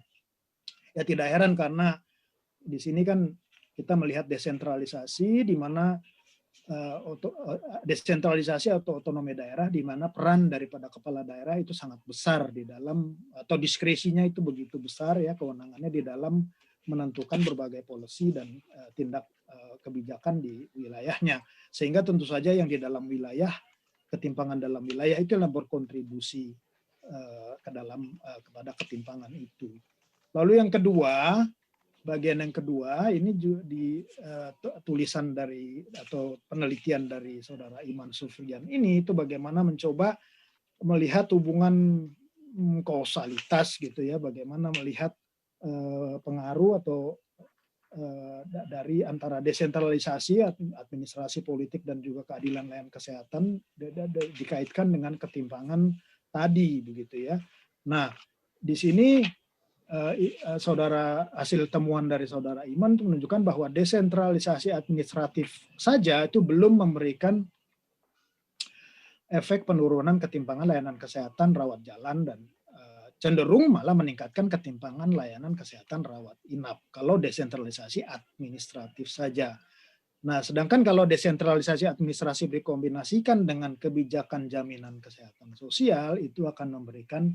Speaker 3: Ya tidak heran karena di sini kan kita melihat desentralisasi di mana desentralisasi atau otonomi daerah di mana peran daripada kepala daerah itu sangat besar di dalam atau diskresinya itu begitu besar ya kewenangannya di dalam menentukan berbagai policy dan tindak kebijakan di wilayahnya. Sehingga tentu saja yang di dalam wilayah, ketimpangan dalam wilayah itu yang berkontribusi kepada ketimpangan itu. Lalu yang kedua, bagian yang kedua ini di tulisan dari atau penelitian dari Saudara Iman Sufrian ini itu bagaimana mencoba melihat hubungan kausalitas gitu ya, bagaimana melihat pengaruh atau dari antara desentralisasi administrasi politik dan juga keadilan layanan kesehatan dikaitkan dengan ketimpangan tadi begitu ya. Nah, di sini hasil temuan dari Saudara Iman itu menunjukkan bahwa desentralisasi administratif saja itu belum memberikan efek penurunan ketimpangan layanan kesehatan rawat jalan dan cenderung malah meningkatkan ketimpangan layanan kesehatan rawat inap kalau desentralisasi administratif saja. Nah, sedangkan kalau desentralisasi administrasi dikombinasikan dengan kebijakan jaminan kesehatan sosial itu akan memberikan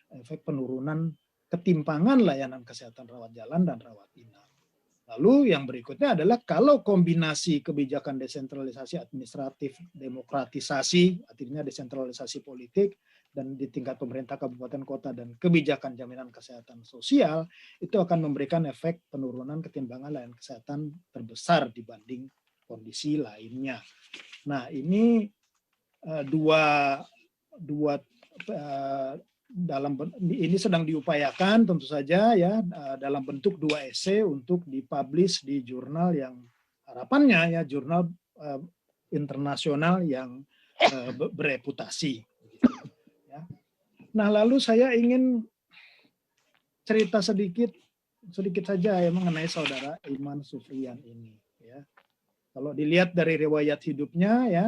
Speaker 3: efek penurunan ketimpangan layanan kesehatan rawat jalan dan rawat inap. Lalu yang berikutnya adalah kalau kombinasi kebijakan desentralisasi administratif, demokratisasi, artinya desentralisasi politik, dan di tingkat pemerintah kabupaten kota dan kebijakan jaminan kesehatan sosial, itu akan memberikan efek penurunan ketimpangan layanan kesehatan terbesar dibanding kondisi lainnya. Nah, ini ini sedang diupayakan tentu saja ya dalam bentuk 2 esai untuk dipublish di jurnal yang harapannya ya jurnal internasional yang bereputasi. Ya. Nah, lalu saya ingin cerita sedikit saja ya mengenai Saudara Iman Sufrian ini. Ya. Kalau dilihat dari riwayat hidupnya ya,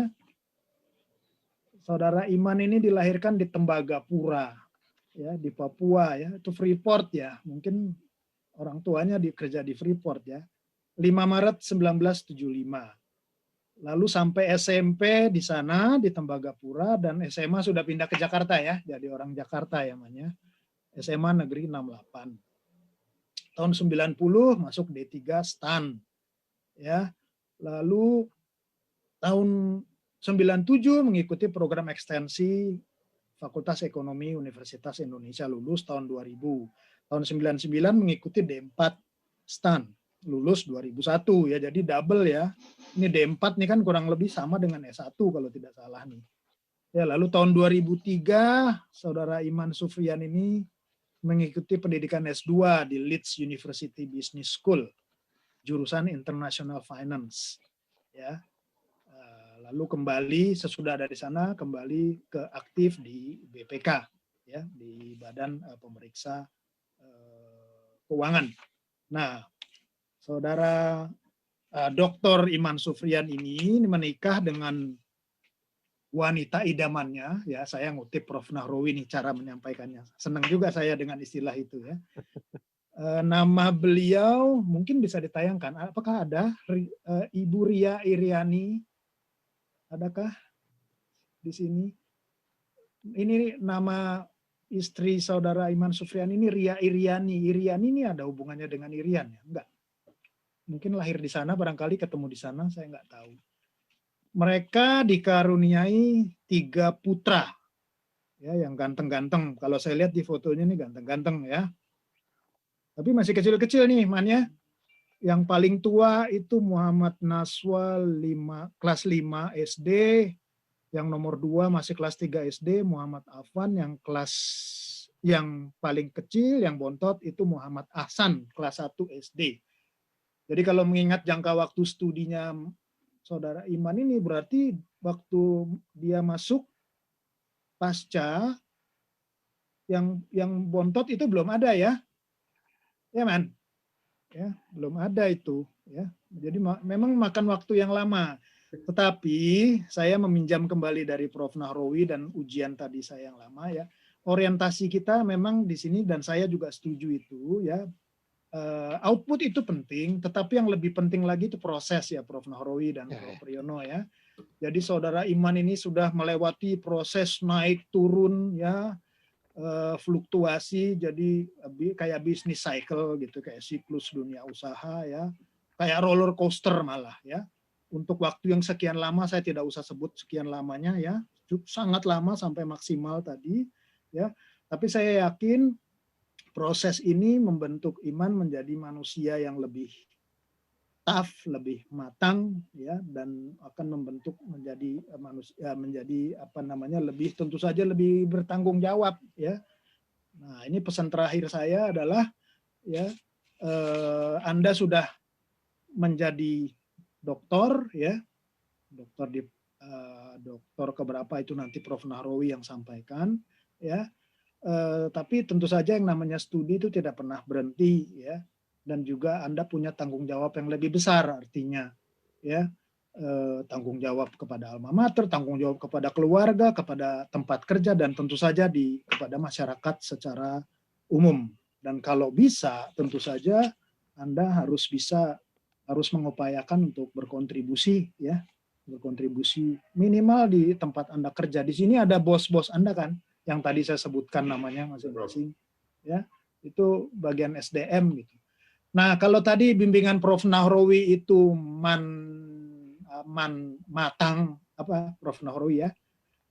Speaker 3: Saudara Iman ini dilahirkan di Tembagapura, ya di Papua ya, itu Freeport ya, mungkin orang tuanya kerja di Freeport ya. 5 Maret 1975. Lalu sampai SMP di sana di Tembagapura dan SMA sudah pindah ke Jakarta ya, jadi orang Jakarta ya namanya. SMA Negeri 68. Tahun 90 masuk D3 STAN. Ya. Lalu tahun 97 mengikuti program ekstensi Fakultas Ekonomi Universitas Indonesia, lulus tahun 2000. Tahun 99 mengikuti D4 STAN, lulus 2001 ya, jadi double ya. Ini D4 nih kan kurang lebih sama dengan S1 kalau tidak salah nih. Ya, lalu tahun 2003 Saudara Iman Sufrian ini mengikuti pendidikan S2 di Leeds University Business School, jurusan International Finance. Ya. Lalu kembali sesudah dari sana kembali ke aktif di BPK ya, di Badan Pemeriksa Keuangan. Nah, Saudara Dr. Iman Sufrian ini menikah dengan wanita idamannya ya, saya ngutip Prof. Nahrawi nih cara menyampaikannya. Senang juga saya dengan istilah itu ya. Nama beliau mungkin bisa ditayangkan. Apakah ada Ibu Ria Iriani? Adakah di sini? Ini nama istri Saudara Iman Sufrian ini Ria Iriani. Iriani ini ada hubungannya dengan Irian ya? Enggak. Mungkin lahir di sana, barangkali ketemu di sana, saya nggak tahu. Mereka dikaruniai 3 putra. ya, yang ganteng-ganteng. Kalau saya lihat di fotonya nih ganteng-ganteng ya. Tapi masih kecil-kecil nih Imannya. Yang paling tua itu Muhammad Naswa kelas 5 SD. Yang nomor 2 masih kelas 3 SD, Muhammad Afan. Yang paling kecil, yang bontot itu Muhammad Ahsan, kelas 1 SD. Jadi kalau mengingat jangka waktu studinya Saudara Iman ini, berarti waktu dia masuk pasca, yang bontot itu belum ada ya? Ya, Man? Ya, belum ada itu. Ya. Jadi memang makan waktu yang lama. Tetapi saya meminjam kembali dari Prof. Nahrawi dan ujian tadi saya yang lama ya. Orientasi kita memang di sini dan saya juga setuju itu ya. Output itu penting, tetapi yang lebih penting lagi itu proses ya Prof. Nahrawi dan Prof. Priyono ya. Jadi Saudara Iman ini sudah melewati proses naik turun ya, fluktuasi, jadi kayak bisnis cycle gitu, kayak siklus dunia usaha ya, kayak roller coaster malah ya. Untuk waktu yang sekian lama, saya tidak usah sebut sekian lamanya ya, sangat lama sampai maksimal tadi ya. Tapi saya yakin proses ini membentuk Iman menjadi manusia yang lebih tough, lebih matang ya, dan akan membentuk menjadi manusia, menjadi apa namanya, lebih, tentu saja lebih bertanggung jawab ya. Nah, ini pesan terakhir saya adalah ya, Anda sudah menjadi doktor ya, doktor keberapa itu nanti Prof. Nahrawi yang sampaikan ya. Tapi tentu saja yang namanya studi itu tidak pernah berhenti ya, dan juga Anda punya tanggung jawab yang lebih besar, artinya ya, tanggung jawab kepada alma mater, tanggung jawab kepada keluarga, kepada tempat kerja, dan tentu saja kepada masyarakat secara umum. Dan kalau bisa, tentu saja Anda harus mengupayakan untuk berkontribusi ya, berkontribusi minimal di tempat Anda kerja. Di sini ada bos-bos Anda kan, yang tadi saya sebutkan namanya masing-masing ya, itu bagian SDM gitu. Nah, kalau tadi bimbingan Prof. Nahrawi itu matang apa Prof. Nahrawi ya.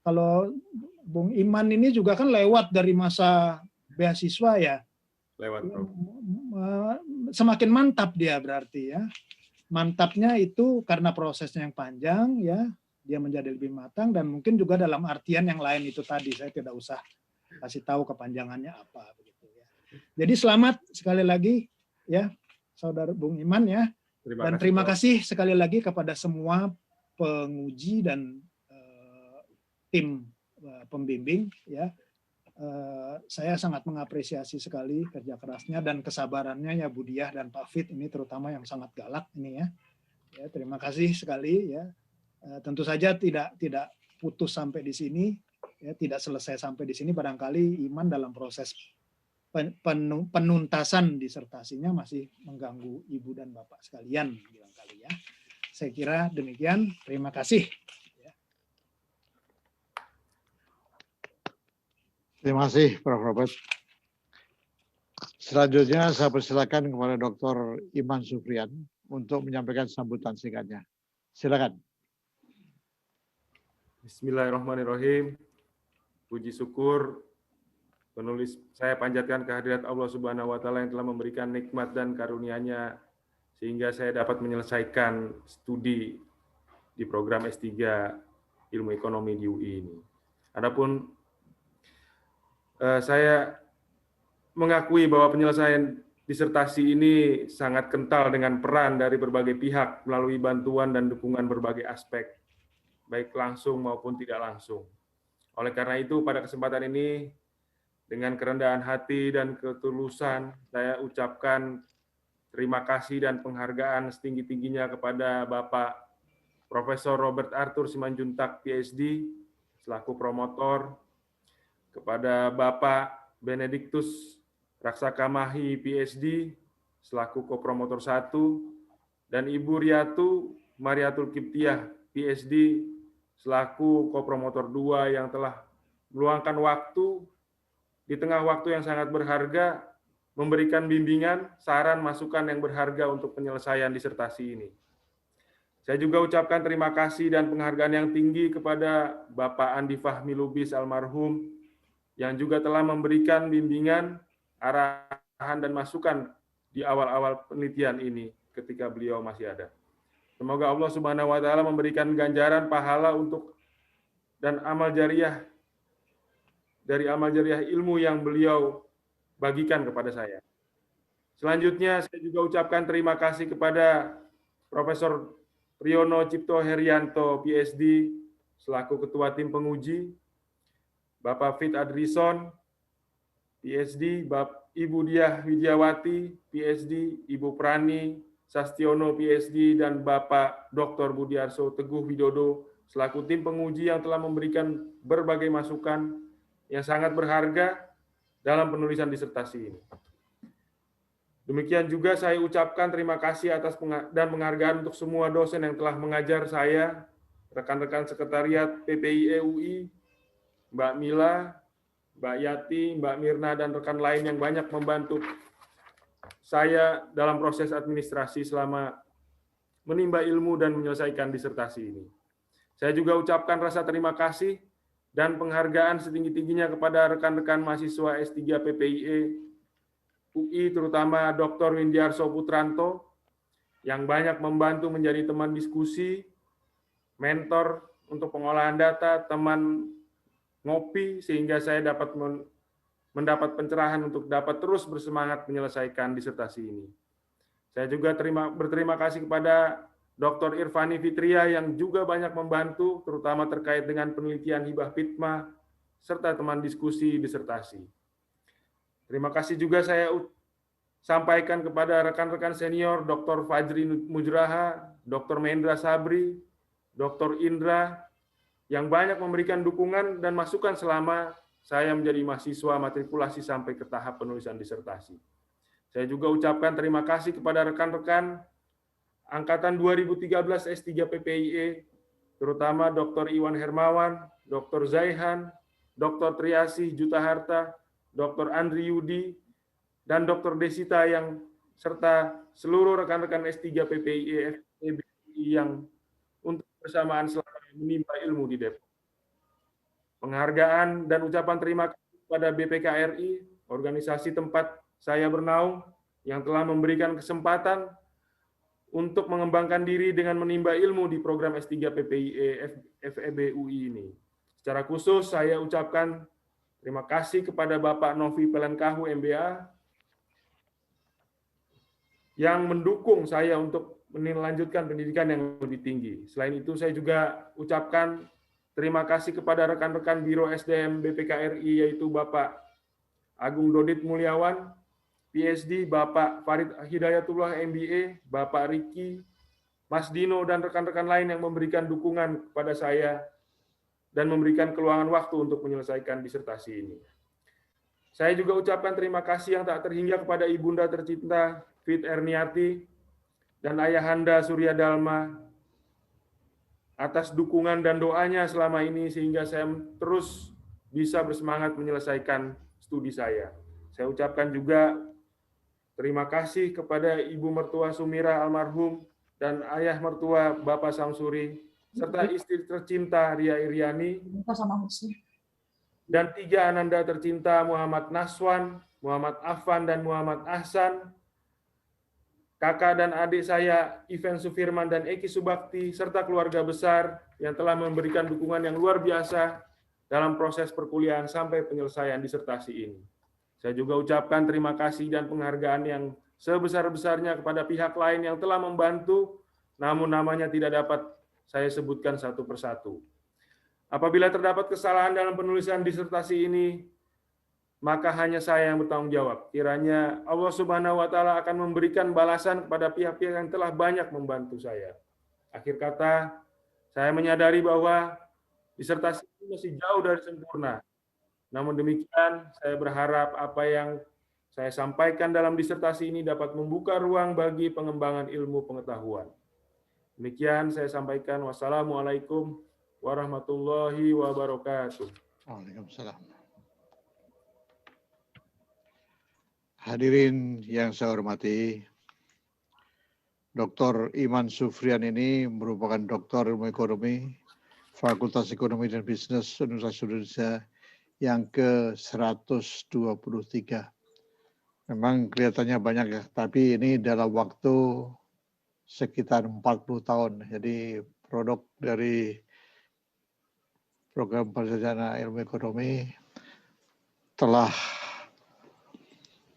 Speaker 3: Kalau Bung Iman ini juga kan lewat dari masa beasiswa ya.
Speaker 4: Lewat, Prof.
Speaker 3: Semakin mantap dia berarti ya. Mantapnya itu karena prosesnya yang panjang ya, dia menjadi lebih matang, dan mungkin juga dalam artian yang lain itu tadi, saya tidak usah kasih tahu kepanjangannya apa begitu ya. Jadi selamat sekali lagi ya Saudara Bung Iman ya. Terima kasih sekali lagi kepada semua penguji dan tim pembimbing ya. Saya sangat mengapresiasi sekali kerja kerasnya dan kesabarannya ya Bu Diah dan Pak Fit ini, terutama yang sangat galak ini ya. Ya, terima kasih sekali ya. Tentu saja tidak putus sampai di sini ya, tidak selesai sampai di sini. Barangkali Iman dalam proses penuntasan disertasinya masih mengganggu Ibu dan Bapak sekalian barangkali ya. Saya kira demikian. Terima kasih.
Speaker 2: Terima kasih, Prof. Robert. Selanjutnya saya persilakan kepada Dr. Iman Sufrian untuk menyampaikan sambutan singkatnya. Silakan.
Speaker 4: Bismillahirrahmanirrahim. Puji syukur penulis saya panjatkan kehadirat Allah Subhanahu wa taala yang telah memberikan nikmat dan karunia-Nya sehingga saya dapat menyelesaikan studi di program S3 Ilmu Ekonomi di UI ini. Adapun saya mengakui bahwa penyelesaian disertasi ini sangat kental dengan peran dari berbagai pihak melalui bantuan dan dukungan berbagai aspek, baik langsung maupun tidak langsung. Oleh karena itu, pada kesempatan ini, dengan kerendahan hati dan ketulusan, saya ucapkan terima kasih dan penghargaan setinggi-tingginya kepada Bapak Profesor Robert Arthur Simanjuntak, PhD, selaku promotor, kepada Bapak Benediktus Raksakamahi, PhD, selaku kopromotor 1, dan Ibu Riatu Mariatul Kiptiah, PhD, selaku kopromotor 2 yang telah meluangkan waktu di tengah waktu yang sangat berharga, memberikan bimbingan, saran, masukan yang berharga untuk penyelesaian disertasi ini. Saya juga ucapkan terima kasih dan penghargaan yang tinggi kepada Bapak Andi Fahmi Lubis almarhum, yang juga telah memberikan bimbingan, arahan, dan masukan di awal-awal penelitian ini ketika beliau masih ada. Semoga Allah Subhanahu wa Ta'ala memberikan ganjaran pahala untuk dan amal jariah dari amal jariah ilmu yang beliau bagikan kepada saya. Selanjutnya saya juga ucapkan terima kasih kepada Profesor Priyono Cipto Herianto, PhD, selaku Ketua Tim Penguji, Bapak Fit Adrison, PhD, Ibu Diah Widiawati, PhD, Ibu Prani Sastiono, PhD, dan Bapak Dr. Budiarso Teguh Widodo, selaku tim penguji yang telah memberikan berbagai masukan yang sangat berharga dalam penulisan disertasi ini. Demikian juga saya ucapkan terima kasih atas dan penghargaan untuk semua dosen yang telah mengajar saya, rekan-rekan sekretariat PPIE UI, Mbak Mila, Mbak Yati, Mbak Mirna, dan rekan lain yang banyak membantu saya dalam proses administrasi selama menimba ilmu dan menyelesaikan disertasi ini. Saya juga ucapkan rasa terima kasih dan penghargaan setinggi-tingginya kepada rekan-rekan mahasiswa S3 PPIE UI, terutama Dr. Windiarso Putranto, yang banyak membantu menjadi teman diskusi, mentor untuk pengolahan data, teman ngopi, sehingga saya dapat mendapat pencerahan untuk dapat terus bersemangat menyelesaikan disertasi ini. Saya juga berterima kasih kepada Dr. Irfani Fitria yang juga banyak membantu, terutama terkait dengan penelitian hibah pitma, serta teman diskusi disertasi. Terima kasih juga saya sampaikan kepada rekan-rekan senior Dr. Fajri Mujraha, Dr. Mendra Sabri, Dr. Indra, yang banyak memberikan dukungan dan masukan selama saya menjadi mahasiswa matrikulasi sampai ke tahap penulisan disertasi. Saya juga ucapkan terima kasih kepada rekan-rekan Angkatan 2013 S3 PPIE, terutama Dr. Iwan Hermawan, Dr. Zaihan, Dr. Triasi Jutaharta, Dr. Andri Yudi, dan Dr. Desita serta seluruh rekan-rekan S3 PPIE FEBUI yang untuk bersamaan selama menimba ilmu di Depok. Penghargaan dan ucapan terima kasih kepada BPKRI, organisasi tempat saya bernaung, yang telah memberikan kesempatan untuk mengembangkan diri dengan menimba ilmu di program S3 PPIE FEBUI ini. Secara khusus saya ucapkan terima kasih kepada Bapak Novi Pelankahu MBA yang mendukung saya untuk melanjutkan pendidikan yang lebih tinggi. Selain itu saya juga ucapkan terima kasih kepada rekan-rekan Biro SDM BPKRI, yaitu Bapak Agung Dodit Mulyawan, PhD, Bapak Farid Hidayatullah MBA, Bapak Riki, Mas Dino, dan rekan-rekan lain yang memberikan dukungan kepada saya dan memberikan keluangan waktu untuk menyelesaikan disertasi ini. Saya juga ucapkan terima kasih yang tak terhingga kepada Ibunda tercinta Fit Erniati dan Ayahanda Surya Dalma atas dukungan dan doanya selama ini sehingga saya terus bisa bersemangat menyelesaikan studi saya. Saya ucapkan juga terima kasih kepada Ibu Mertua Sumira almarhum dan Ayah Mertua Bapak Samsuri, serta istri tercinta Ria Iriani, dan 3 ananda tercinta Muhammad Naswan, Muhammad Afan, dan Muhammad Ahsan, kakak dan adik saya Ivan Sufirman dan Eki Subakti, serta keluarga besar yang telah memberikan dukungan yang luar biasa dalam proses perkuliahan sampai penyelesaian disertasi ini. Saya juga ucapkan terima kasih dan penghargaan yang sebesar-besarnya kepada pihak lain yang telah membantu, namun namanya tidak dapat saya sebutkan satu persatu. Apabila terdapat kesalahan dalam penulisan disertasi ini, maka hanya saya yang bertanggung jawab. Kiranya Allah Subhanahu wa Ta'ala akan memberikan balasan kepada pihak-pihak yang telah banyak membantu saya. Akhir kata, saya menyadari bahwa disertasi ini masih jauh dari sempurna. Namun demikian, saya berharap apa yang saya sampaikan dalam disertasi ini dapat membuka ruang bagi pengembangan ilmu pengetahuan. Demikian saya sampaikan. Wassalamualaikum warahmatullahi wabarakatuh.
Speaker 2: Waalaikumsalam. Hadirin yang saya hormati, Dr. Iman Sufrian ini merupakan doktor ilmu ekonomi, Fakultas Ekonomi dan Bisnis Universitas Indonesia yang ke-123. Memang kelihatannya banyak ya, tapi ini dalam waktu sekitar 40 tahun. Jadi produk dari program Sarjana Ilmu Ekonomi telah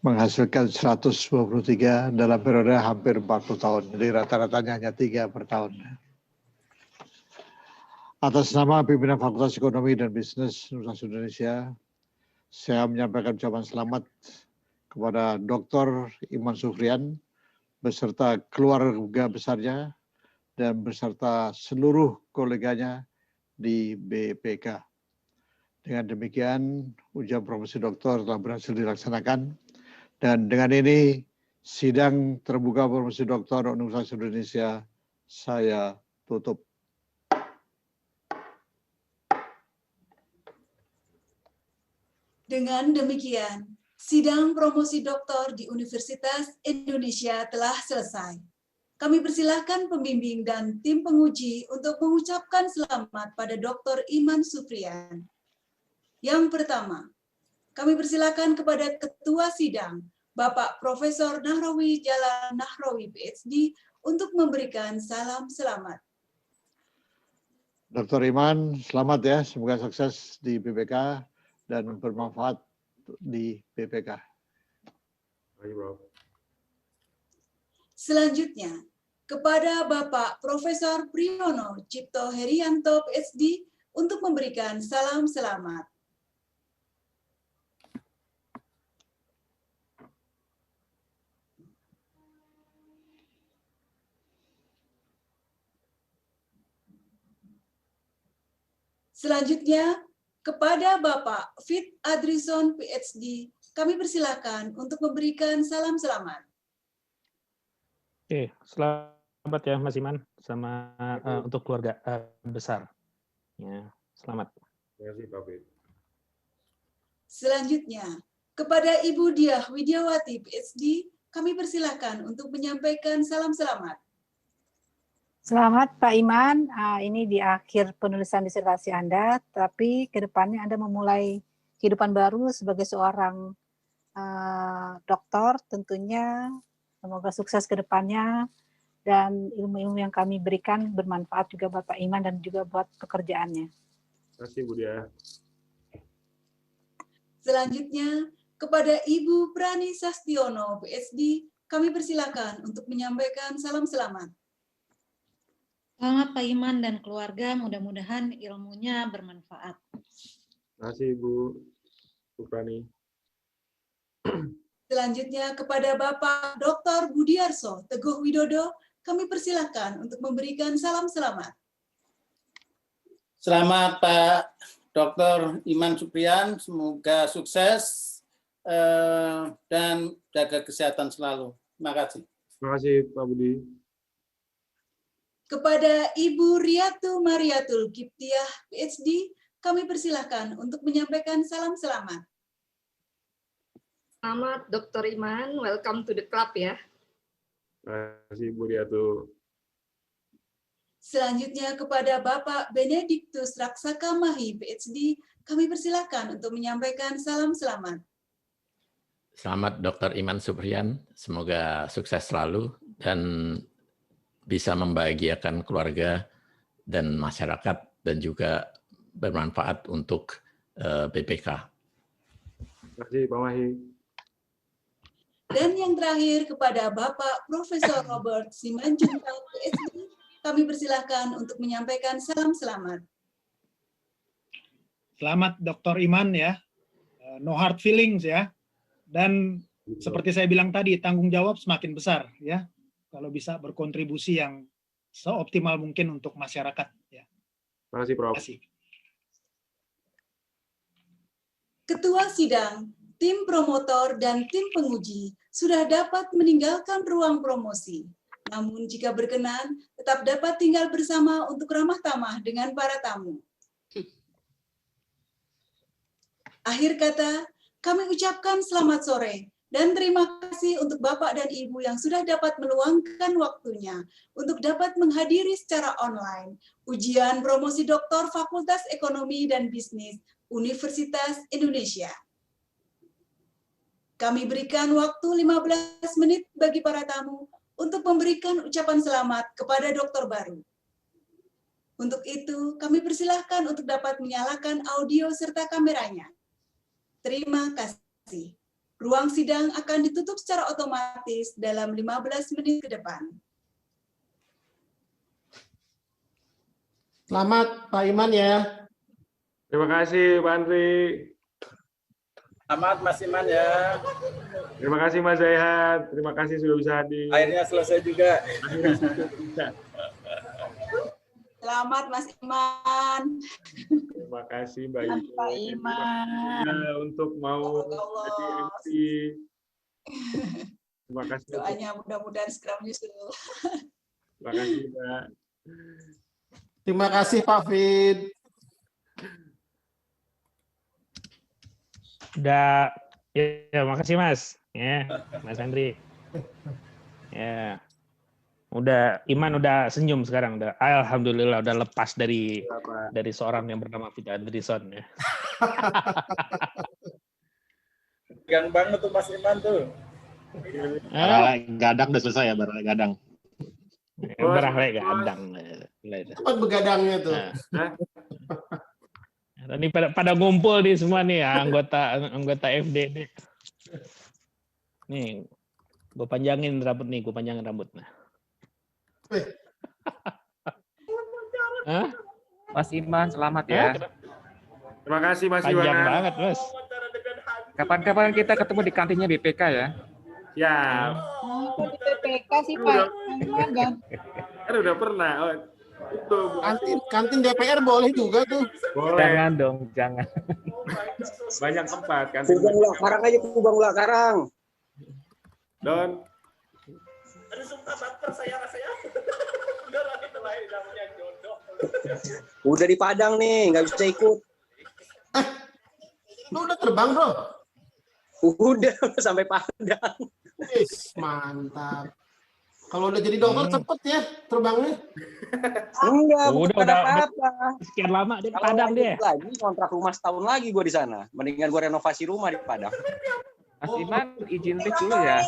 Speaker 2: menghasilkan 123 dalam periode hampir 40 tahun. Jadi rata-ratanya hanya 3 per tahun. Atas nama pimpinan Fakultas Ekonomi dan Bisnis Universitas Indonesia, saya menyampaikan ucapan selamat kepada Dr. Iman Sufrian beserta keluarga besarnya dan beserta seluruh koleganya di BPK. Dengan demikian, ujian promosi doktor telah berhasil dilaksanakan, dan dengan ini sidang terbuka promosi doktor Universitas Indonesia saya tutup.
Speaker 1: Dengan demikian, sidang promosi doktor di Universitas Indonesia telah selesai. Kami persilahkan pembimbing dan tim penguji untuk mengucapkan selamat pada Dr. Iman Sufrian. Yang pertama, kami persilahkan kepada Ketua Sidang, Bapak Profesor Nahrawi Jalan Nahrawi, PhD, untuk memberikan salam selamat.
Speaker 2: Dr. Iman, selamat ya, semoga sukses di BPK dan bermanfaat di BPK.
Speaker 1: Selanjutnya, kepada Bapak Profesor Priyono Cipto Herianto, PhD, untuk memberikan salam selamat. Selanjutnya, kepada Bapak Fit Adrison, PhD, kami persilakan untuk memberikan salam selamat.
Speaker 5: Oke, selamat ya Mas Iman sama untuk keluarga besar. Ya, selamat.
Speaker 4: Terima kasih Pak Fit.
Speaker 1: Selanjutnya, kepada Ibu Diah Widiawati, PhD, kami persilakan untuk menyampaikan salam selamat.
Speaker 6: Selamat Pak Iman, ini di akhir penulisan disertasi Anda, tapi ke depannya Anda memulai kehidupan baru sebagai seorang dokter, tentunya semoga sukses ke depannya, dan ilmu-ilmu yang kami berikan bermanfaat juga buat Pak Iman dan juga buat pekerjaannya.
Speaker 4: Terima kasih Bu Dia.
Speaker 1: Selanjutnya, kepada Ibu Prani Sastiono, PhD, kami persilakan untuk menyampaikan salam selamat.
Speaker 8: Selamat Pak Iman dan keluarga, mudah-mudahan ilmunya bermanfaat.
Speaker 4: Terima kasih Bu Prani.
Speaker 1: Selanjutnya kepada Bapak Dr. Budiarso Teguh Widodo, kami persilakan untuk memberikan salam selamat.
Speaker 9: Selamat Pak Dr. Iman Sufrian, semoga sukses dan jaga kesehatan selalu. Terima kasih.
Speaker 4: Terima kasih Pak Budi.
Speaker 1: Kepada Ibu Riatu Mariatul Kiptiah, PhD, kami persilahkan untuk menyampaikan salam selamat.
Speaker 11: Selamat Dr. Iman, welcome to the club ya.
Speaker 4: Terima kasih Bu Riatu.
Speaker 1: Selanjutnya kepada Bapak Benediktus Raksaka Mahi, PhD, kami persilahkan untuk menyampaikan salam selamat.
Speaker 10: Selamat Dr. Iman Sufrian, semoga sukses selalu dan bisa membahagiakan keluarga dan masyarakat dan juga bermanfaat untuk BPK.
Speaker 4: Terima kasih Pak Mahi.
Speaker 1: Dan yang terakhir kepada Bapak Profesor Robert Simanjuntak, PhD, kami persilahkan untuk menyampaikan salam selamat.
Speaker 3: Selamat Dr. Iman ya, no hard feelings ya, dan seperti saya bilang tadi, tanggung jawab semakin besar ya, kalau bisa berkontribusi yang seoptimal mungkin untuk masyarakat. Ya.
Speaker 4: Terima kasih, Prof.
Speaker 3: Terima kasih.
Speaker 1: Ketua Sidang, tim promotor, dan tim penguji sudah dapat meninggalkan ruang promosi. Namun jika berkenan, tetap dapat tinggal bersama untuk ramah tamah dengan para tamu. Akhir kata, kami ucapkan selamat sore Dan terima kasih untuk Bapak dan Ibu yang sudah dapat meluangkan waktunya untuk dapat menghadiri secara online ujian promosi doktor Fakultas Ekonomi dan Bisnis Universitas Indonesia. Kami berikan waktu 15 menit bagi para tamu untuk memberikan ucapan selamat kepada dokter baru. Untuk itu, kami persilahkan untuk dapat menyalakan audio serta kameranya. Terima kasih. Ruang sidang akan ditutup secara otomatis dalam 15 menit ke depan.
Speaker 19: Selamat Pak Iman ya.
Speaker 4: Terima kasih Pak Andri.
Speaker 18: Selamat Mas Iman ya.
Speaker 4: Terima kasih Mas Zaihat. Terima kasih sudah bisa hadir.
Speaker 18: Akhirnya selesai juga.
Speaker 1: Selamat Mas Iman.
Speaker 4: Terima kasih Mbak
Speaker 1: Iman. Pak Iman.
Speaker 4: Untuk mau jadi MC. Terima kasih.
Speaker 1: Doanya mudah-mudahan segera menyusul.
Speaker 4: Terima kasih Mbak.
Speaker 19: Terima kasih Pak Fid.
Speaker 5: Udah, ya makasih Mas. Ya, Mas Andri. Ya. Udah Iman udah senyum sekarang, udah alhamdulillah udah lepas dari seorang yang bernama Fid Andrison ya.
Speaker 18: Tegang banget tuh Mas Iman tuh.
Speaker 20: Gadang udah selesai ya, barang gadang.
Speaker 5: Barang gadang.
Speaker 19: Cepat begadangnya tuh.
Speaker 5: Ini pada ngumpul nih semua nih anggota FD nih. Nih, gue panjangin rambut nih, gue panjangin rambut. Nah.
Speaker 21: Mas Iman, selamat ya.
Speaker 4: Terima kasih Mas Iwan.
Speaker 5: Panjang banget, Mas.
Speaker 21: Kapan-kapan kita ketemu di kantinnya BPK ya.
Speaker 4: Ya.
Speaker 6: Kok di BPK sih Pak?
Speaker 4: Kan udah pernah. Oh, itu.
Speaker 19: Kantin DPR boleh juga tuh.
Speaker 4: Boleh.
Speaker 21: Jangan dong, jangan.
Speaker 4: Banyak tempat kantin.
Speaker 22: Kubang Ulah Karang aja, Kubang Ulah Karang.
Speaker 4: Don.
Speaker 18: Aduh sumpah baper saya rasanya. Udah lah itu lain namanya jodoh.
Speaker 22: Udah di Padang nih, nggak bisa ikut.
Speaker 19: Lu udah terbang bro?
Speaker 22: Udah sampai Padang.
Speaker 19: Mantap. Kalau udah jadi dokter cepet ya terbangnya.
Speaker 22: Enggak, bukan
Speaker 5: udah
Speaker 22: apa-apa.
Speaker 5: Sekian lama di
Speaker 22: Kalau
Speaker 5: Padang dia.
Speaker 22: Lagi kontrak rumah setahun lagi gue di sana. Mendingan gue renovasi rumah di Padang.
Speaker 21: Mas Iman izin lift dulu ya.